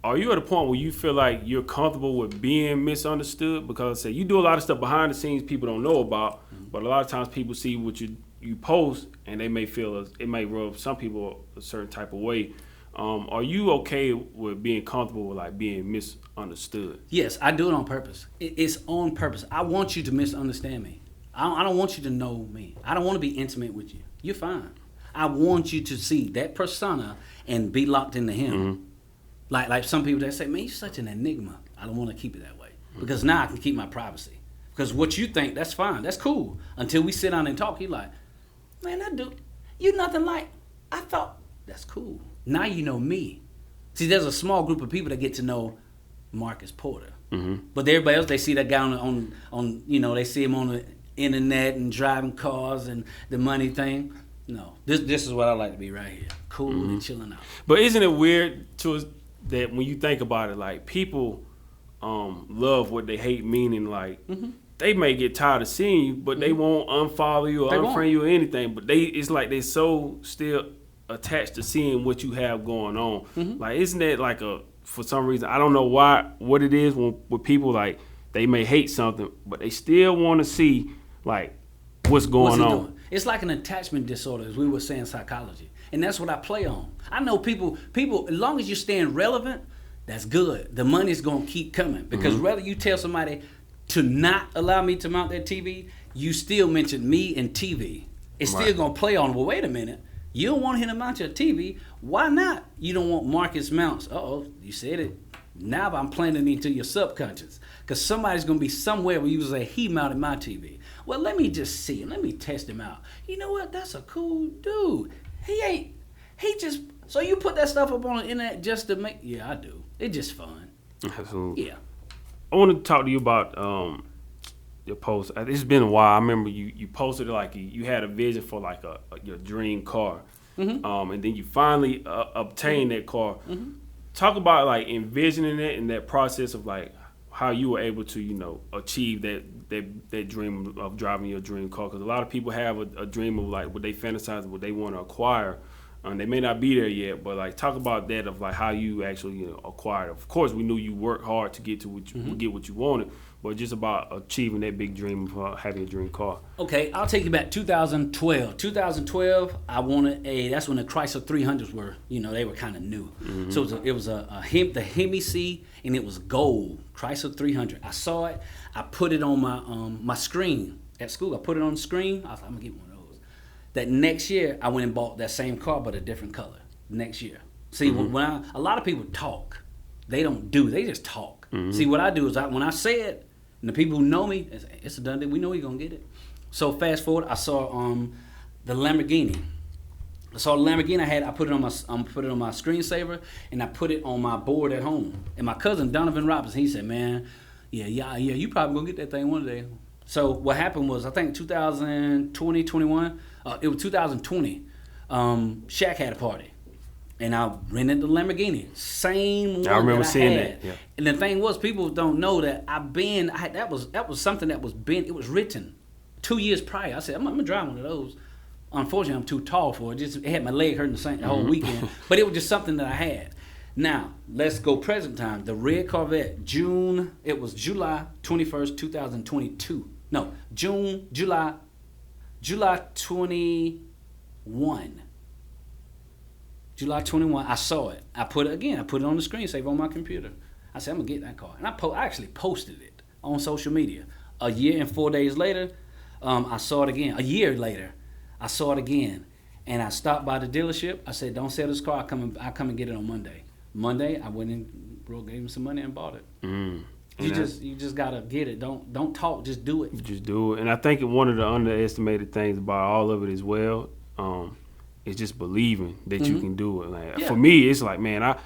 Are you at a point where you feel like you're comfortable with being misunderstood? Because I say you do a lot of stuff behind the scenes people don't know about, but a lot of times people see what you post and they may feel it may rub some people a certain type of way. Are you okay with being comfortable with like being misunderstood?
Yes, I do it on purpose. It's on purpose. I want you to misunderstand me. I don't want you to know me. I don't want to be intimate with you. You're fine. I want you to see that persona and be locked into him. Mm-hmm. Like some people that say, man, you're such an enigma. I don't want to keep it that way. Because now I can keep my privacy. Because what you think, that's fine. That's cool. Until we sit down and talk, you're like, man, that dude, you nothing like, I thought, that's cool. Now you know me. See, there's a small group of people that get to know Marcus Porter. Mm-hmm. But everybody else, they see that guy on they see him on the internet and driving cars and the money thing. No, this is what I like to be right here. Cool and chilling out.
But isn't it weird to us that when you think about it, like people love what they hate, meaning like they may get tired of seeing you, but they won't unfollow you or unfriend you or anything. But it's like they so still attached to seeing what you have going on. Like, isn't that like for some reason, I don't know what it is with people, like, they may hate something, but they still want to see, like, what's going on.
Doing? It's like an attachment disorder, as we were saying in psychology. And that's what I play on. I know people, as long as you're staying relevant, that's good. The money's going to keep coming. Because whether you tell somebody to not allow me to mount their TV, you still mention me and TV. It's still going to play on, well, wait a minute. You don't want him to mount your TV. Why not? You don't want Marcus mounts. Uh-oh, you said it. Now I'm planting into your subconscious. Because somebody's going to be somewhere where you say, he mounted my TV. Well, let me just see him. Let me test him out. You know what? That's a cool dude. So you put that stuff up on the internet just to make, yeah, I do. It's just fun.
Absolutely.
Yeah.
I want to talk to you about your post. It's been a while. I remember you posted it like you had a vision for like your dream car. And then you finally obtained that car. Talk about like envisioning it and that process of like how you were able to, achieve that dream of driving your dream car. Because a lot of people have a dream of like what they fantasize, what they want to acquire. They may not be there yet, but like talk about that of like how you actually acquired. Of course, we knew you worked hard to get to get what you wanted, but just about achieving that big dream of having a dream car.
Okay, I'll take you back 2012. 2012, I wanted that's when the Chrysler 300s were, they were kind of new. So it was the Hemi C, and it was gold, Chrysler 300. I saw it. I put it on my screen at school. I put it on the screen. I was like, I'm gonna get one of those. That next year, I went and bought that same car, but a different color. Next year. See, when a lot of people talk, they don't do. They just talk. See, what I do is when I say it, and the people who know me, it's a done deal. We know you're gonna get it. So fast forward, I saw the Lamborghini. I saw the Lamborghini. I put it on my screensaver, and I put it on my board at home. And my cousin Donovan Robinson, he said, "Man, yeah, you probably gonna get that thing one day." So what happened was, I think 2020, 21. It was 2020. Shaq had a party, and I rented the Lamborghini, same one.
I remember seeing
had.
that. Yeah.
And the thing was, people don't know that that was something that was it was written 2 years prior. I said, I'm gonna drive one of those. Unfortunately, I'm too tall for it. It had my leg hurting the whole weekend. But it was just something that I had. Now let's go present time. The red Corvette, it was July 21st, 2022. No, July 21. July 21, I saw it. I put it on the screensaver on my computer. I said, I'm going to get that car. And I actually posted it on social media. A year and 4 days later, I saw it again. A year later, I saw it again. And I stopped by the dealership. I said, don't sell this car. I come and get it on Monday. Monday, I went and gave him some money and bought it. You just gotta get it. Don't talk. Just do it.
Just do it. And I think one of the underestimated things about all of it as well, is just believing that you can do it. Like, for me, it's like, man,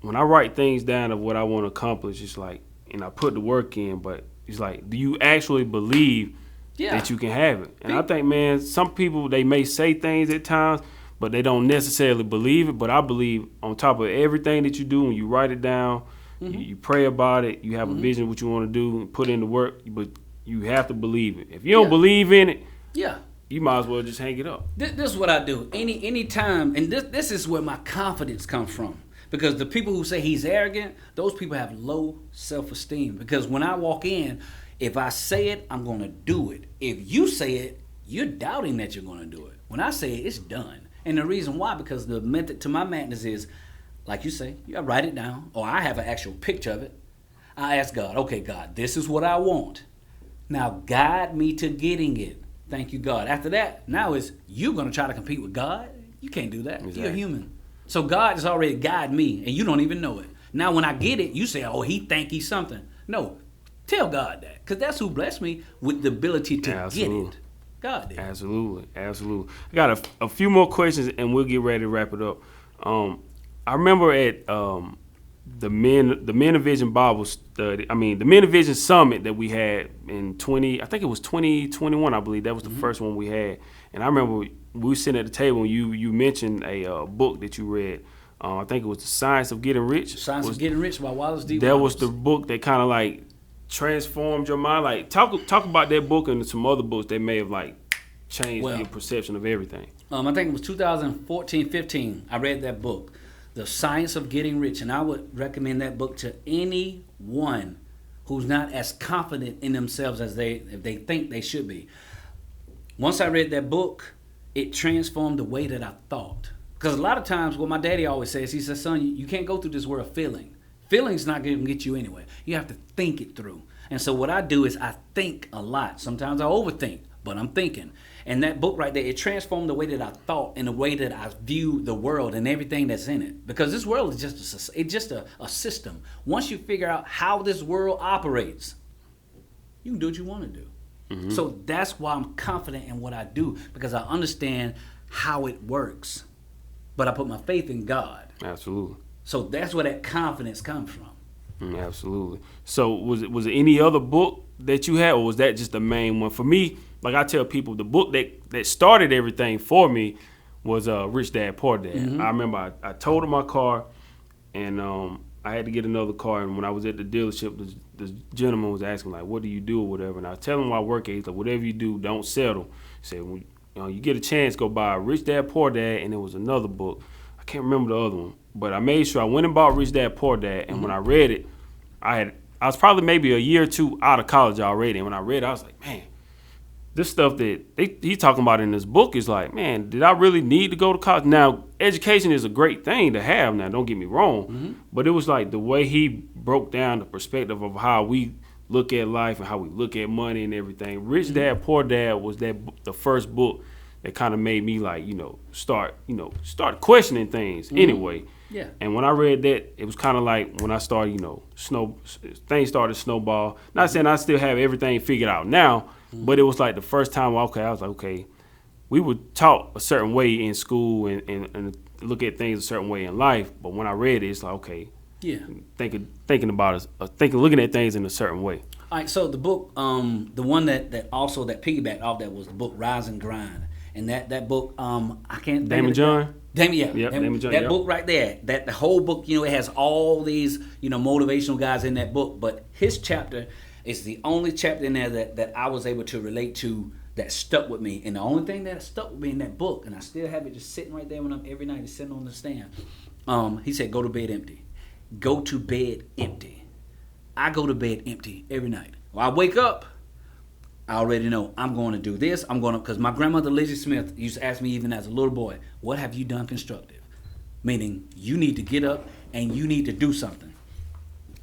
when I write things down of what I want to accomplish, it's like, and I put the work in, but it's like, do you actually believe that you can have it? And I think, man, some people, they may say things at times, but they don't necessarily believe it. But I believe on top of everything that you do, when you write it down, you pray about it, you have a vision of what you want to do, and put in the work, but you have to believe it. If you don't believe in it, you might as well just hang it up.
This is what I do. Any time, and this is where my confidence comes from. Because the people who say he's arrogant, those people have low self-esteem. Because when I walk in, if I say it, I'm going to do it. If you say it, you're doubting that you're going to do it. When I say it, it's done. And the reason why, because the method to my madness is, like you say, you write it down, or I have an actual picture of it. I ask God, okay, God, this is what I want. Now guide me to getting it. Thank you, God. After that, now is you going to try to compete with God? You can't do that. Exactly. You're human. So God has already guided me, and you don't even know it. Now when I get it, you say, oh, he think he's something. No, tell God that, because that's who blessed me with the ability to get it. God did.
Absolutely. I got a few more questions, and we'll get ready to wrap it up. I remember at the Men of Vision Bible study. The Men of Vision Summit that we had in 2021, I believe. That was the first one we had. And I remember we were sitting at the table and you mentioned a book that you read. I think it was The Science of Getting Rich.
Science of Getting Rich by Wallace D.
That was the book that kind of like transformed your mind. Like talk about that book and some other books that may have like changed your perception of everything.
I think it was 2014, 15. I read that book. The Science of Getting Rich. And I would recommend that book to anyone who's not as confident in themselves as they think they should be. Once I read that book, it transformed the way that I thought. Because a lot of times, what my daddy always says, he says, son, you can't go through this world feeling. Feeling's not going to get you anywhere. You have to think it through. And so what I do is I think a lot. Sometimes I overthink, but I'm thinking. And that book right there, it transformed the way that I thought and the way that I view the world and everything that's in it. Because this world is just a system. Once you figure out how this world operates, you can do what you want to do. Mm-hmm. So that's why I'm confident in what I do, because I understand how it works. But I put my faith in God.
Absolutely.
So that's where that confidence comes from.
Absolutely. So was it any other book that you had, or was that just the main one? For me, like I tell people, the book that started everything for me was Rich Dad Poor Dad. Mm-hmm. I remember I totaled my car, and I had to get another car. And when I was at the dealership, the gentleman was asking, like, what do you do or whatever? And I tell him I work at. He's like, whatever you do, don't settle. He said, when you get a chance, go buy Rich Dad Poor Dad. And there was another book. I can't remember the other one. But I made sure I went and bought Rich Dad Poor Dad. And when I read it, I was probably maybe a year or two out of college already. And when I read it, I was like, man, this stuff that he's talking about in this book is like, man, did I really need to go to college? Now, education is a great thing to have. Now, don't get me wrong. Mm-hmm. But it was like the way he broke down the perspective of how we look at life and how we look at money and everything. Rich Dad Poor Dad was the first book that kind of made me like, start questioning things anyway.
Yeah.
And when I read that, it was kind of like when I started, things started to snowball. Not saying I still have everything figured out now, but it was like the first time, I was like, okay, we were taught a certain way in school and look at things a certain way in life. But when I read it, it's like, okay,
yeah,
thinking about it, looking at things in a certain way.
All right, so the book, the one that piggybacked off that was the book Rise and Grind. And that book, I can't.
Damon John.
Damon John. That
yep.
book right there. That the whole book, it has all these, motivational guys in that book. But his chapter is the only chapter in there that I was able to relate to that stuck with me. And the only thing that stuck with me in that book, and I still have it just sitting right there when I'm every night just sitting on the stand. He said, "Go to bed empty. Go to bed empty." I go to bed empty every night. Well, I wake up. I already know I'm going to do this. Because my grandmother, Lizzie Smith, used to ask me even as a little boy, what have you done constructive? Meaning you need to get up and you need to do something.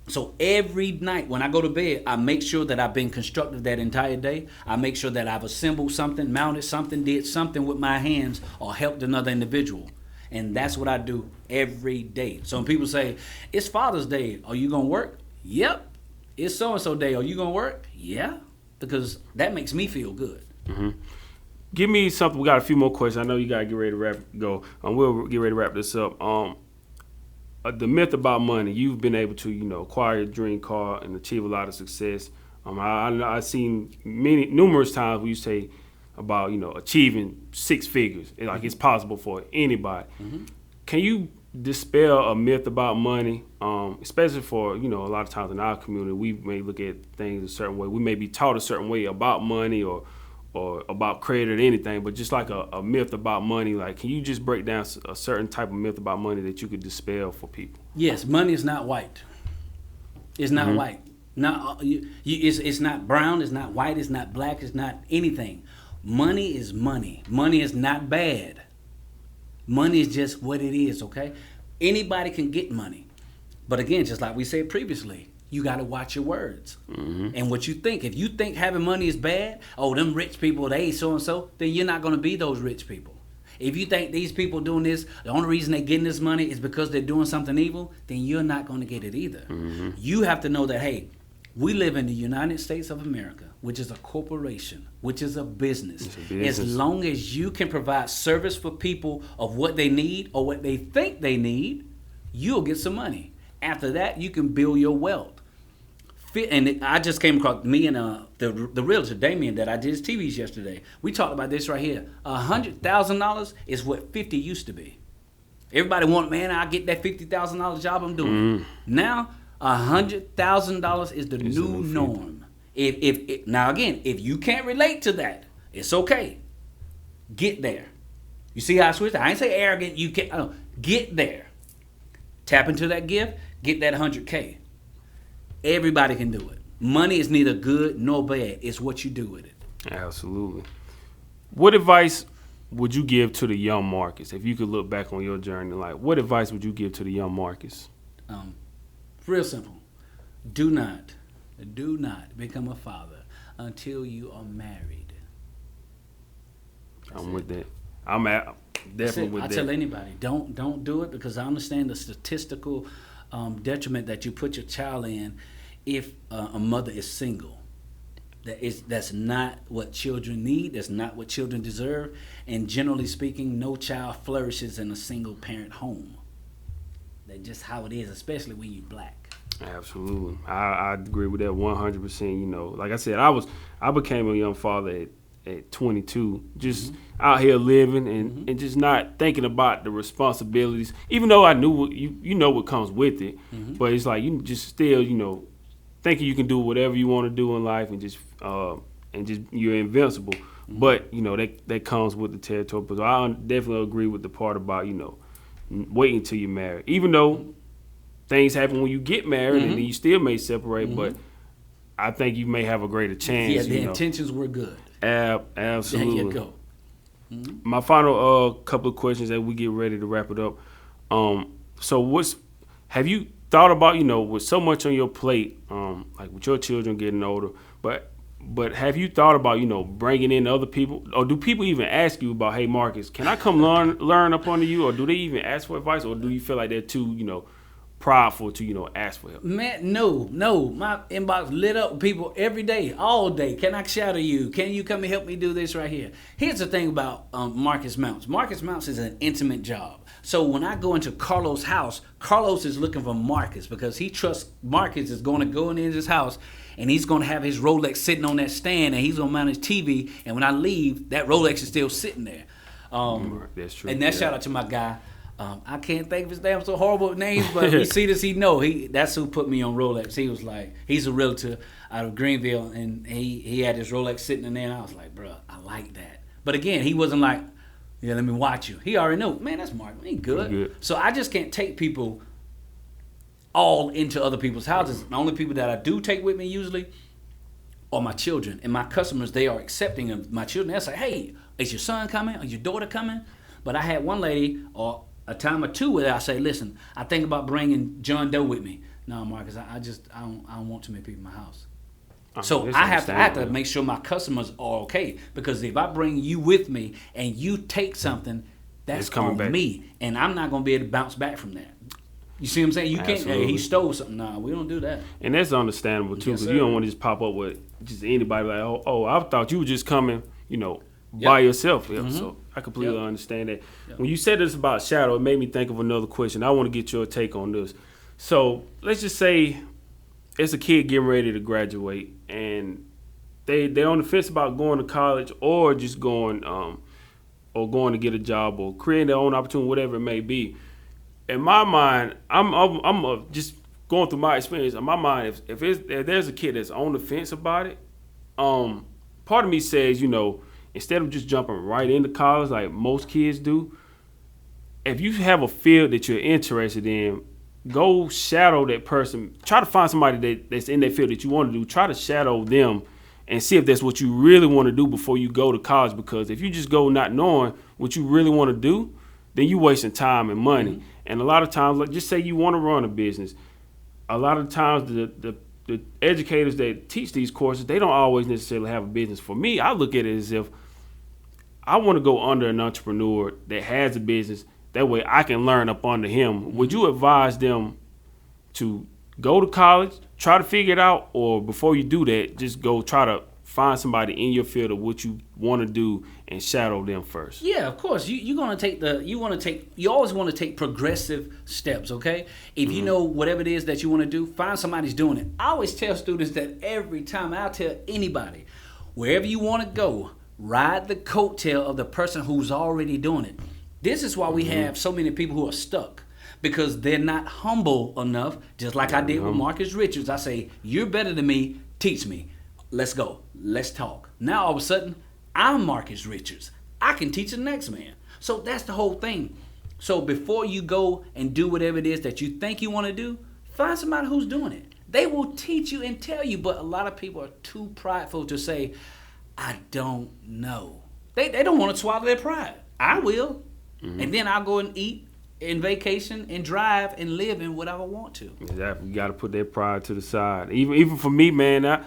So every night when I go to bed, I make sure that I've been constructive that entire day. I make sure that I've assembled something, mounted something, did something with my hands, or helped another individual. And that's what I do every day. So when people say, it's Father's Day, are you going to work? Yep. It's so-and-so day, are you going to work? Yeah. Because that makes me feel good.
Mm-hmm. Give me something. We got a few more questions. I know you got to get ready to go. We'll get ready to wrap this up. The myth about money. You've been able to, acquire your dream car and achieve a lot of success. I've seen numerous times where you say about, achieving six figures. It's possible for anybody. Mm-hmm. Can you dispel a myth about money, especially for, a lot of times in our community, we may look at things a certain way. We may be taught a certain way about money or about credit or anything, but just like a myth about money, can you just break down a certain type of myth about money that you could dispel for people?
Yes, money is not white. It's not white. It's not brown, it's not white, it's not black, it's not anything. Money is money. Money is not bad. Money is just what it is, okay? Anybody can get money. But again, just like we said previously, you got to watch your words and what you think. If you think having money is bad, them rich people, they so-and-so, then you're not going to be those rich people. If you think these people doing this, the only reason they're getting this money is because they're doing something evil, then you're not going to get it either. Mm-hmm. You have to know that, hey, we live in the United States of America, which is a corporation, which is a business. As long as you can provide service for people of what they need or what they think they need, you'll get some money. After that, you can build your wealth. And I just came across me and the realtor, Damien, that I did his TVs yesterday. We talked about this right here. $100,000 is what 50 used to be. Everybody want, man, I'll get that $50,000 job I'm doing. Now, $100,000 is the new norm. Now again, if you can't relate to that, it's okay. Get there. You see how I switched? I ain't say arrogant. You can't. Get there. Tap into that gift, get that 100K. Everybody can do it. Money is neither good nor bad. It's what you do with it.
Absolutely. What advice would you give to the young Marcus if you could look back on your journey? Like, what advice would you give to the young Marcus?
Real simple. Do not become a father until you are married.
I'm with that. I'm definitely with that.
I tell anybody, don't do it, because I understand the statistical detriment that you put your child in if a mother is single. That's not what children need. That's not what children deserve. And generally speaking, no child flourishes in a single parent home. That's just how it is, especially when you're black.
Absolutely. I agree with that 100%. You know, like I said, I became a young father at 22, just out here living and just not thinking about the responsibilities, even though I knew you know what comes with it. But it's like you just still, you know, thinking you can do whatever you want to do in life and just you're invincible. But, you know, that comes with the territory. But I definitely agree with the part about, you know, waiting till you're married. Even though things happen when you get married and then you still may separate, but I think you may have a greater chance.
Yeah, the intentions were good.
Absolutely.
There you go.
My final couple of questions as we get ready to wrap it up. So have you thought about, you know, with so much on your plate, like with your children getting older, but have you thought about, you know, bringing in other people, or do people even ask you about, hey, Marcus, can I come learn up under you, or do they even ask for advice, or do you feel like they're too, you know, prideful to, you know, ask for help?
Man, no. My inbox lit up with people every day, all day. Can I shadow you? Can you come and help me do this right here? Here's the thing about Marcus Mounts. Marcus Mounts is an intimate job. So when I go into Carlos' house, Carlos is looking for Marcus because he trusts Marcus is going to go into his house and he's going to have his Rolex sitting on that stand and he's going to mount his TV. And when I leave, that Rolex is still sitting there.
That's true.
And that shout out to my guy. I can't think of his damn so horrible names, but he see this, he know. That's who put me on Rolex. He was like, he's a realtor out of Greenville, and he had his Rolex sitting in there, and I was like, bro, I like that. But again, he wasn't like, yeah, let me watch you. He already knew, man, that's Mark. He good. So I just can't take people all into other people's houses. The only people that I do take with me usually are my children. And my customers, they are accepting of my children. They'll say, hey, is your son coming? Is your daughter coming? But I had one lady, or a time or two where I say, listen, I think about bringing John Doe with me. No, Marcus, I don't want too many people in my house. So I have to make sure my customers are okay, because if I bring you with me and you take something, that's on me, and I'm not going to be able to bounce back from that. You see what I'm saying? You can't. Hey, he stole something. Nah, we don't do that.
And that's understandable too, because you don't want to just pop up with just anybody like, oh, I thought you were just coming, you know, by yourself. So I completely understand that. When you said this about shadow, it made me think of another question. I want to get your take on this. So let's just say it's a kid getting ready to graduate, and they're on the fence about going to college or just going to get a job or creating their own opportunity, whatever it may be. In my mind, I'm just going through my experience. In my mind, if there's a kid that's on the fence about it, part of me says, you know, instead of just jumping right into college like most kids do, if you have a field that you're interested in, go shadow that person. Try to find somebody that's in that field that you want to do. Try to shadow them and see if that's what you really want to do before you go to college. Because if you just go not knowing what you really want to do, then you're wasting time and money. And a lot of times, like just say you want to run a business, a lot of times the educators that teach these courses, they don't always necessarily have a business. For me, I look at it as if I want to go under an entrepreneur that has a business. That way I can learn up under him. Would you advise them to go to college, try to figure it out, or before you do that, just go try to find somebody in your field of what you want to do and shadow them first?
Yeah, of course. You always want to take progressive steps, okay? If you know whatever it is that you want to do, find somebody's doing it. I always tell students that every time. I'll tell anybody, wherever you want to go, ride the coattail of the person who's already doing it. This is why we have so many people who are stuck, because they're not humble enough, just like I did with Marcus Richards. I say, you're better than me, teach me. Let's go. Let's talk. Now all of a sudden, I'm Marcus Richards. I can teach the next man. So that's the whole thing. So before you go and do whatever it is that you think you want to do, find somebody who's doing it. They will teach you and tell you, but a lot of people are too prideful to say, I don't know. They don't want to swallow their pride. I will. And then I'll go and eat and vacation and drive and live in whatever I want to.
Exactly. You got to put that pride to the side. Even for me, man, I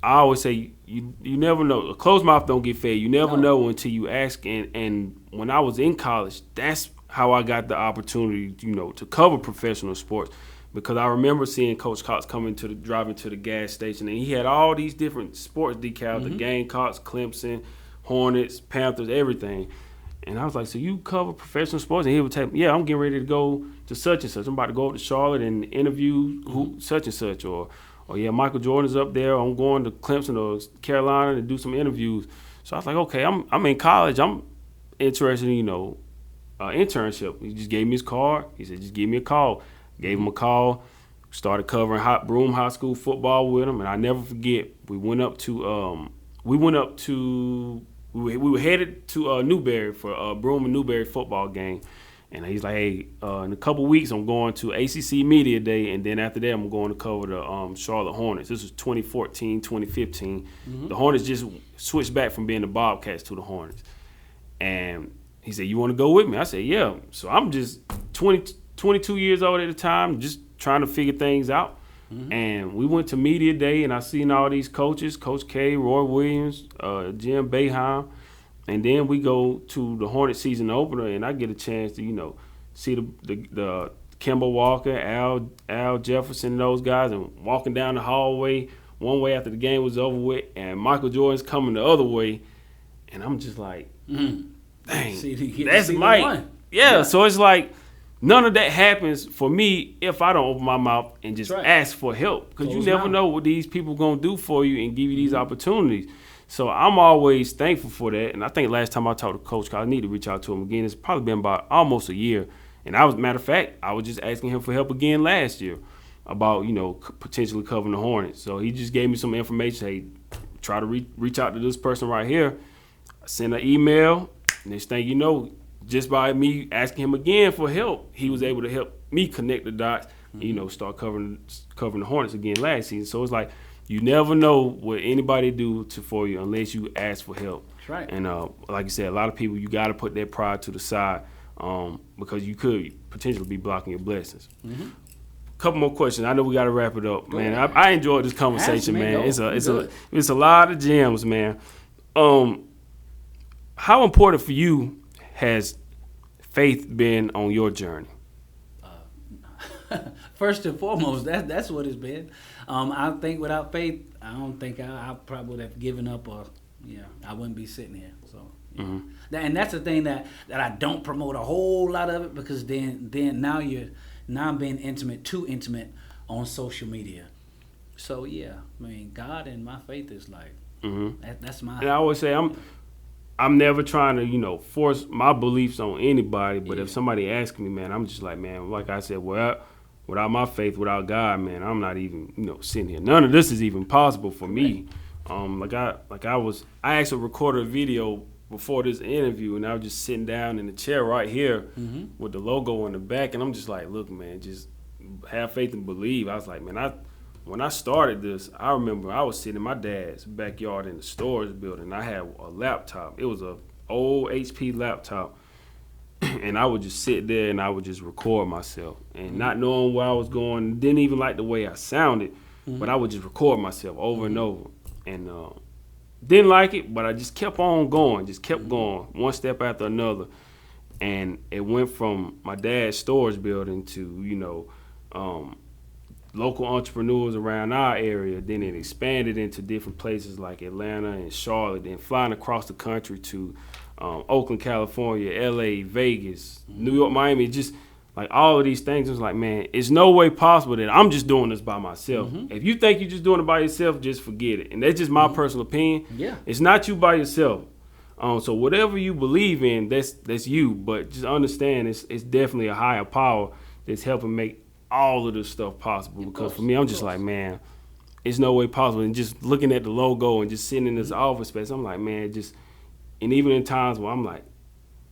always say you never know. A closed mouth don't get fed. You never know until you ask. And when I was in college, that's how I got the opportunity, to cover professional sports. Because I remember seeing Coach Cox driving to the gas station, and he had all these different sports decals, the Gamecocks, Clemson, Hornets, Panthers, everything. And I was like, so you cover professional sports? And he would tell me, yeah, I'm getting ready to go to such and such. I'm about to go up to Charlotte and interview such and such. Or yeah, Michael Jordan's up there. I'm going to Clemson or Carolina to do some interviews. So I was like, okay, I'm in college. I'm interested in, internship. He just gave me his card. He said, just give me a call. Gave him a call. Started covering Broome High School football with him. And I never forget, we were headed to Newberry for a Broome and Newberry football game. And he's like, hey, in a couple weeks, I'm going to ACC Media Day, and then after that, I'm going to cover the Charlotte Hornets. This was 2014, 2015. The Hornets just switched back from being the Bobcats to the Hornets. And he said, you want to go with me? I said, yeah. So I'm just 22 years old at the time, just trying to figure things out. And we went to Media Day, and I seen all these coaches, Coach K, Roy Williams, Jim Boeheim. And then we go to the Hornet season opener, and I get a chance to, see the Kemba Walker, Al Jefferson, and those guys, and walking down the hallway one way after the game was over with, and Michael Jordan's coming the other way, and I'm just like, dang, that's Mike. Yeah, so it's like none of that happens for me if I don't open my mouth and just ask for help, because you never know what these people going to do for you and give you these opportunities. So I'm always thankful for that. And I think last time I talked to Coach, I need to reach out to him again. It's probably been about almost a year. And matter of fact, I was just asking him for help again last year about, potentially covering the Hornets. So he just gave me some information. Hey, try to reach out to this person right here. I sent an email. Next thing you know, just by me asking him again for help, he was able to help me connect the dots and, start covering the Hornets again last season. So it's like, you never know what anybody do for you unless you ask for help.
That's right.
And like you said, a lot of people, you got to put that pride to the side because you could potentially be blocking your blessings. Couple more questions. I know we got to wrap it up, man. I enjoyed this conversation, man. It's a lot of gems, man. How important for you has faith been on your journey?
First and foremost, that's what it's been. I think without faith, I don't think I probably would have given up, or I wouldn't be sitting here. So, and that's the thing that I don't promote a whole lot of it, because then now I'm being too intimate on social media. So God and my faith is like that's my.
And I always say I'm never trying to force my beliefs on anybody, but if somebody asks me, man, I'm just like, man, like I said, without my faith, without God, man, I'm not even, sitting here. None of this is even possible for me. I actually recorded a video before this interview, and I was just sitting down in the chair right here with the logo on the back, and I'm just like, look, man, just have faith and believe. I was like, man, when I started this, I remember I was sitting in my dad's backyard in the storage building. I had a laptop. It was a old HP laptop. And I would just sit there and I would just record myself, and not knowing where I was going, didn't even like the way I sounded, but I would just record myself over and over, and didn't like it, but I just kept on going, one step after another, and it went from my dad's storage building to local entrepreneurs around our area. Then it expanded into different places like Atlanta and Charlotte, then flying across the country to Oakland, California, LA, Vegas, New York, Miami, just like all of these things. It was like, man, it's no way possible that I'm just doing this by myself. If you think you're just doing it by yourself, just forget it. And that's just my personal opinion. It's not you by yourself. So whatever you believe in, that's you. But just understand it's definitely a higher power that's helping make all of this stuff possible. Because for me, I'm just like, man, it's no way possible. And just looking at the logo and just sitting in this office space, I'm like, man, and even in times where I'm like,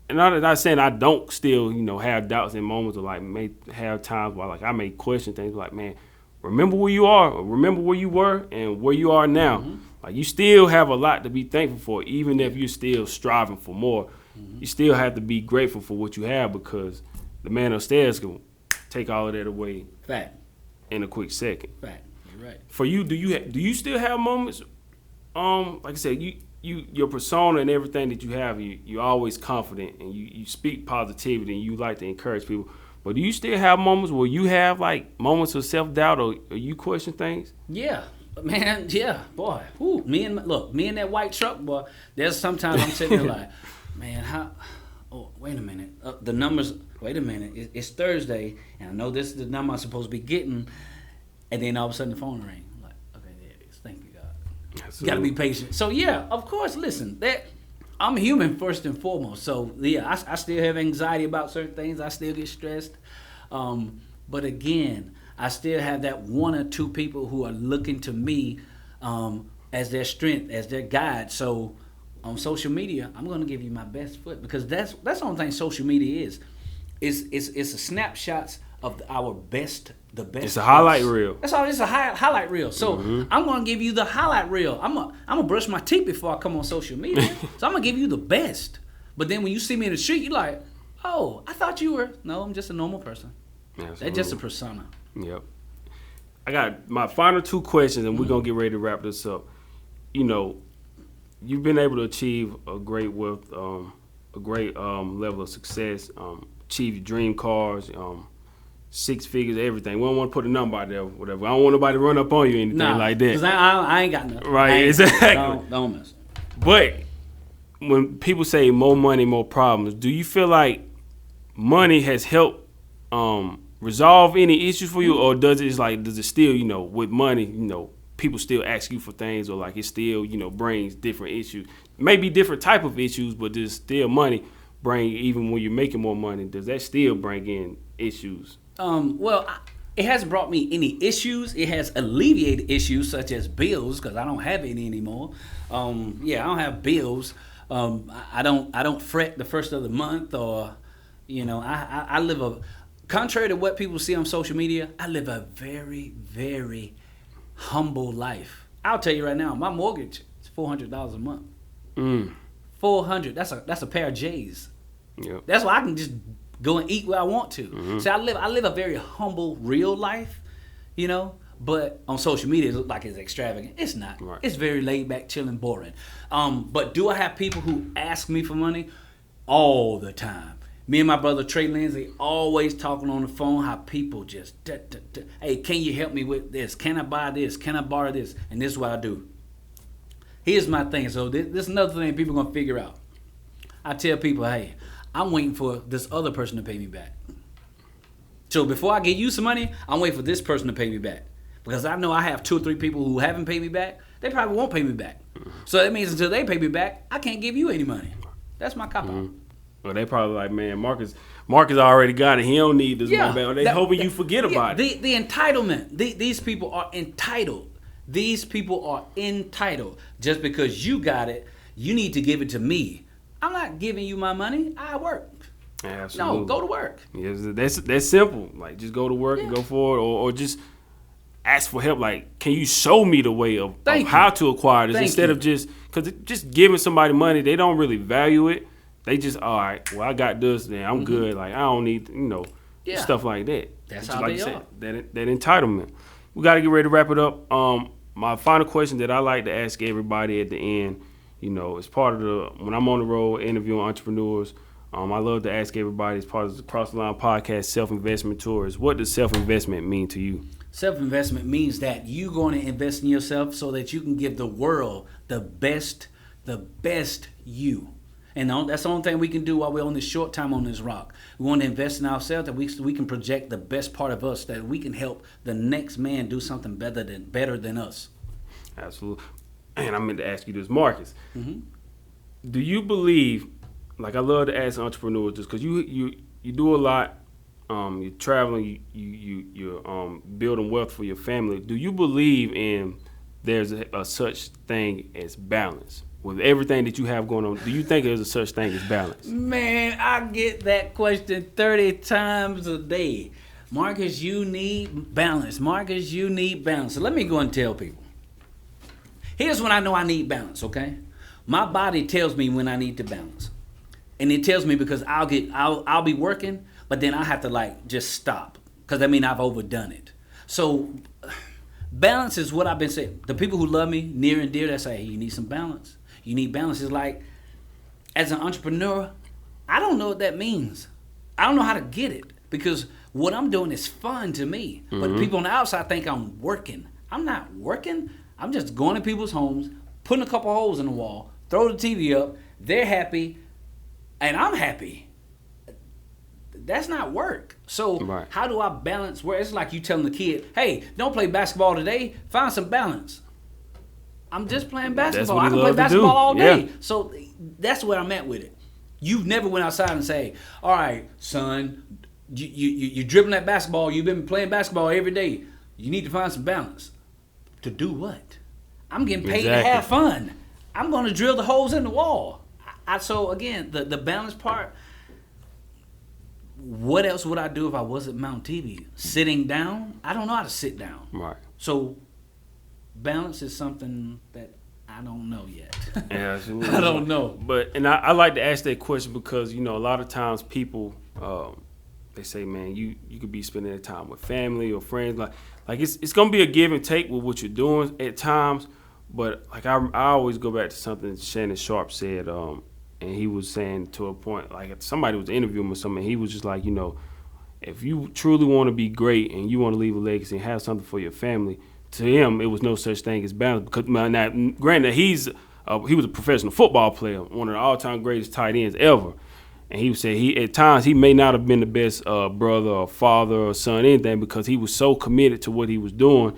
and I'm not saying I don't still, have doubts and moments, or like may have times where like I may question things like, man, remember where you are, or remember where you were and where you are now.
Mm-hmm.
Like you still have a lot to be thankful for, even if you're still striving for more.
Mm-hmm.
You still have to be grateful for what you have, because the man upstairs can take all of that away.
Fact.
In a quick second.
Fact. You're right.
For you, do you still have moments? Like I said, your persona and everything that you have, you're always confident and you speak positivity and you like to encourage people. But do you still have moments where you have like moments of self-doubt, or you question things?
Yeah, man. Yeah, boy. Whew. Me in that white truck, boy. There's sometimes I'm sitting there like, man, how? Oh, wait a minute. The numbers. Wait a minute. It's Thursday, and I know this is the number I'm supposed to be getting, and then all of a sudden the phone rings. I'm like, okay, there it is. Thank you, God. You gotta be patient. So yeah, of course. Listen, I'm human first and foremost. So yeah, I still have anxiety about certain things. I still get stressed. But again, I still have that one or two people who are looking to me as their strength, as their guide. So on social media, I'm gonna give you my best foot, because that's the only thing social media is. It's a snapshots of our best, the best.
It's a highlight reel.
That's all. It's a highlight reel. So I'm gonna give you the highlight reel. I'm gonna brush my teeth before I come on social media. So I'm gonna give you the best. But then when you see me in the street, you're like, oh, I thought you were. No, I'm just a normal person.
Absolutely.
That's just a persona.
Yep. I got my final two questions, and we're gonna get ready to wrap this up. You've been able to achieve a great level of success. Achieve your dream cars, 6 figures, everything. We don't want to put a number out there, whatever. I don't want nobody to run up on you or anything like that.
Because I ain't got nothing.
Right, exactly.
Don't mess.
But when people say more money, more problems, do you feel like money has helped resolve any issues for you, or does it still, with money, people still ask you for things, or like it still, brings different issues, maybe different type of issues, but there's still money bring, even when you're making more money, does that still bring in issues?
Well, it hasn't brought me any issues. It has alleviated issues such as bills, because I don't have any anymore. I don't have bills. I don't fret the first of the month, or I live contrary to what people see on social media, I live a very, very humble life. I'll tell you right now, my mortgage is $400 a month. $400. That's a pair of J's.
Yep.
That's why I can just go and eat where I want to. Mm-hmm. So I live a very humble, real life, But on social media, it looks like it's extravagant. It's not. Right. It's very laid back, chilling, boring. But do I have people who ask me for money all the time? Me and my brother Trey Lindsay always talking on the phone how people just, hey, can you help me with this? Can I buy this? Can I borrow this? And this is what I do. Here's my thing. So this is another thing people are going to figure out. I tell people, hey, I'm waiting for this other person to pay me back. So before I give you some money, I'm waiting for this person to pay me back. Because I know I have 2 or 3 people who haven't paid me back. They probably won't pay me back. So that means until they pay me back, I can't give you any money. That's my cop-out.
Well, they probably like, man, Marcus already got it. He don't need this money back. They hoping you forget about it.
The entitlement. These people are entitled. These people are entitled. Just because you got it, you need to give it to me. I'm not giving you my money. I work.
Absolutely.
No, go to work.
Yes, that's simple. Like, just go to work and go forward, or just ask for help. Like, can you show me the way of how to acquire this, instead of just giving somebody money, they don't really value it. They just, all right, well, I got this, then I'm good. Like, I don't need, stuff like that.
That's
just
how
like
they
you
are.
Said, that entitlement. We got to get ready to wrap it up. My final question that I like to ask everybody at the end, as part of when I'm on the road interviewing entrepreneurs, I love to ask everybody as part of the Cross the Line podcast self-investment tours, what does self-investment mean to you?
Self-investment means that you're going to invest in yourself so that you can give the world the best you. And that's the only thing we can do while we're on this short time on this rock. We want to invest in ourselves, that we can project the best part of us, that we can help the next man do something better than us. Absolutely.
And I meant to ask you this, Marcus. Mm-hmm. Do you believe, like I love to ask entrepreneurs this, because you do a lot, you're traveling, you're building wealth for your family. Do you believe in there's a such thing as balance with everything that you have going on, do you think there's a such thing as balance?
Man, I get that question 30 times a day. Marcus, you need balance. Marcus, you need balance. So let me go and tell people. Here's when I know I need balance, okay? My body tells me when I need to balance. And it tells me because I'll be working, but then I have to like just stop. Because I mean I've overdone it. So balance is what I've been saying. The people who love me near and dear, they say, hey, you need some balance. You need balance. It's like, as an entrepreneur, I don't know what that means. I don't know how to get it. Because what I'm doing is fun to me. Mm-hmm. But people on the outside think I'm working. I'm not working. I'm just going to people's homes, putting a couple holes in the wall, throw the TV up, they're happy, and I'm happy. That's not work. So right. How do I balance where it's like you telling the kid, hey, don't play basketball today, find some balance. I'm just playing basketball. I can play basketball all day. Yeah. So that's where I'm at with it. You've never went outside and say, all right, son, you're dribbling that basketball. You've been playing basketball every day. You need to find some balance. To do what? I'm getting paid to have fun. I'm going to drill the holes in the wall. So again, the balance part, what else would I do if I wasn't Mount TV? Sitting down? I don't know how to sit down.
Right.
So balance is something that I don't know yet.
Yeah,
I don't know.
And I like to ask that question because, a lot of times people, they say, man, you could be spending that time with family or friends. Like it's going to be a give and take with what you're doing at times. But like I always go back to something Shannon Sharp said, and he was saying to a point, like somebody was interviewing him or something, he was just like, if you truly want to be great and you want to leave a legacy and have something for your family, to him, it was no such thing as balance. Because now, granted, he was a professional football player, one of the all-time greatest tight ends ever. And he said at times he may not have been the best brother or father or son, anything, because he was so committed to what he was doing.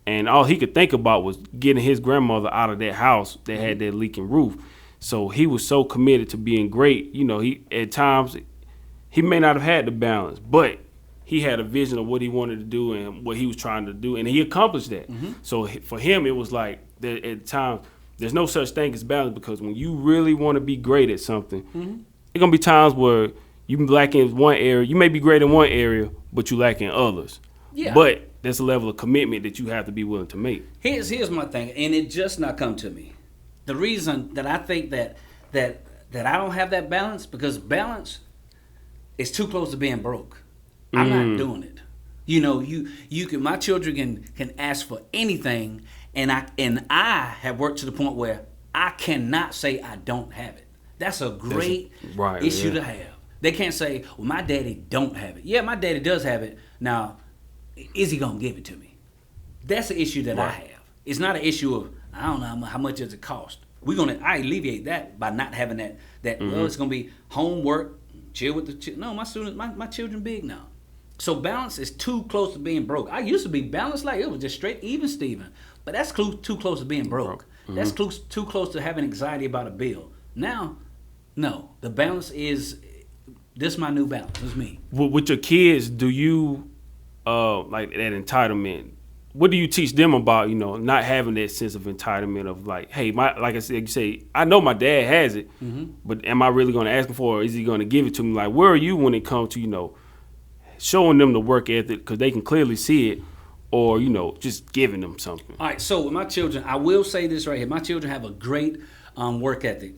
And all he could think about was getting his grandmother out of that house that had that leaking roof. So he was so committed to being great. He at times he may not have had the balance, but he had a vision of what he wanted to do and what he was trying to do, and he accomplished that. Mm-hmm. So for him, it was like at times there's no such thing as balance, because when you really want to be great at something, mm-hmm. there's gonna be times where you lack in one area. You may be great in one area, but you lack in others. Yeah. But there's a level of commitment that you have to be willing to make.
Here's my thing, and it just not come to me. The reason that I think that I don't have that balance, because balance is too close to being broke. I'm not doing it. You can. My children can ask for anything, and I have worked to the point where I cannot say I don't have it. That's a great issue to have. They can't say, well, my daddy don't have it. Yeah, my daddy does have it. Now, is he gonna give it to me? That's an issue that I have. It's not an issue of I don't know how much does it cost. I alleviate that by not having that. Mm-hmm. Well, it's gonna be homework, chill with the children. No, my children big now. So balance is too close to being broke. I used to be balanced like it was just straight even Steven. But that's too close to being broke. Mm-hmm. That's too close to having anxiety about a bill. Now, no. The balance is, this is my new balance. It's me.
With your kids, do you, like that entitlement, what do you teach them about, not having that sense of entitlement of like, hey, like I said, you say, I know my dad has it, mm-hmm. but am I really going to ask him for it, or is he going to give it to me? Like, where are you when it comes to, showing them the work ethic because they can clearly see it, or, just giving them something?
All right, so with my children, I will say this right here. My children have a great work ethic.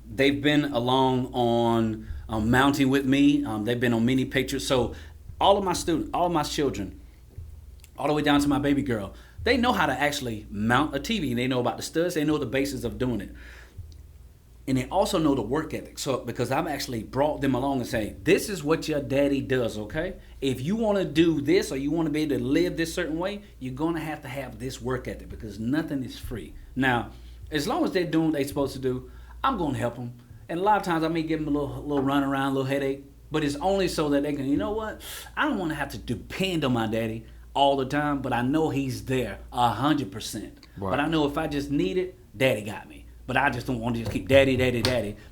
They've been along on mounting with me. They've been on many pictures. So all of my children, all the way down to my baby girl, they know how to actually mount a TV. They know about the studs. They know the basis of doing it. And they also know the work ethic. So because I've actually brought them along and say, this is what your daddy does, okay? If you want to do this, or you want to be able to live this certain way, you're going to have this work ethic, because nothing is free. Now, as long as they're doing what they're supposed to do, I'm going to help them. And a lot of times I may give them a little run around, a little headache, but it's only so that they can, you know what? I don't want to have to depend on my daddy all the time, but I know he's there 100%. Right. But I know if I just need it, daddy got me. But I just don't want to just keep daddy,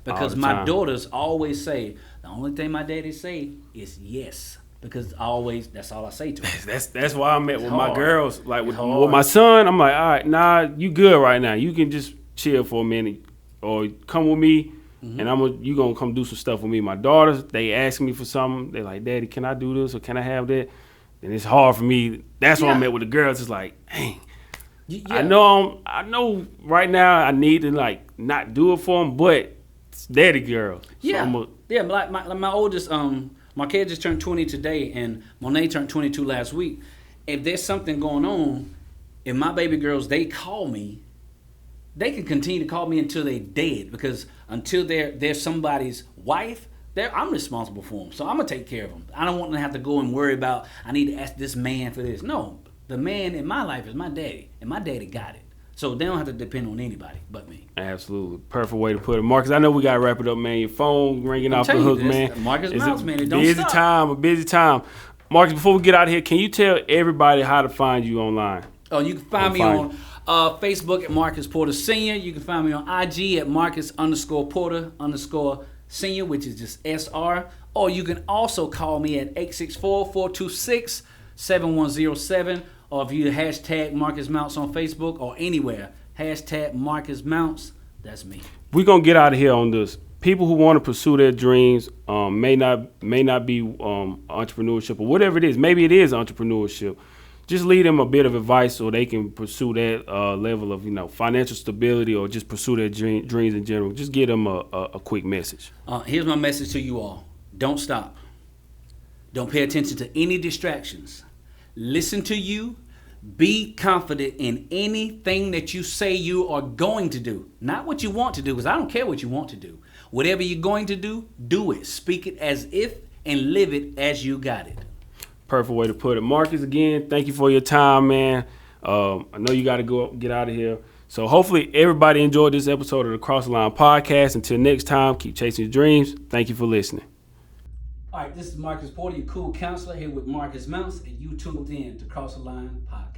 because my daughters always say, the only thing my daddy say is yes. Because that's all I say to them.
That's why I'm at with my girls. Like with my son, I'm like, all right, nah, you good right now. You can just chill for a minute. or come with me, and you gonna come do some stuff with me. My daughters, they ask me for something. They like, Daddy, can I do this or can I have that? And it's hard for me. That's why I'm at with the girls. It's like, dang. I know right now I need to like not do it for them, but it's daddy girl. So
like my oldest, my kid just turned 20 today, and Monet turned 22 last week. If there's something going on, if my baby girls, they call me, they can continue to call me until they're dead, because until they're somebody's wife, I'm responsible for them. So I'm gonna take care of them. I don't want them to have to go and worry about, I need to ask this man for this. No. The man in my life is my daddy, and my daddy got it. So they don't have to depend on anybody but me.
Absolutely. Perfect way to put it. Marcus, I know we got to wrap it up, man. Your phone ringing off the hook, man.
Marcus Mouse, man. It don't stop.
A busy time. Marcus, before we get out of here, can you tell everybody how to find you online?
Oh, you can find me on Facebook at Marcus Porter Sr. You can find me on IG at Marcus_Porter_Senior, which is just SR. Or you can also call me at 864-426-7107. Or if you hashtag Marcus Mounts on Facebook or anywhere, hashtag Marcus Mounts, that's me.
We're going to get out of here on this. People who want to pursue their dreams may not be entrepreneurship or whatever it is. Maybe it is entrepreneurship. Just lead them a bit of advice so they can pursue that level of financial stability, or just pursue their dreams in general. Just give them a quick message.
Here's my message to you all. Don't stop. Don't pay attention to any distractions. Listen to you. Be confident in anything that you say you are going to do. Not what you want to do, because I don't care what you want to do. Whatever you're going to do, do it. Speak it as if and live it as you got it.
Perfect way to put it. Marcus, again, thank you for your time, man. I know you got to go get out of here. So hopefully everybody enjoyed this episode of the Cross the Line Podcast. Until next time, keep chasing your dreams. Thank you for listening.
All right, this is Marcus Porter, your cool counselor, here with Marcus Mounts, and you tuned in to Cross the Line Podcast.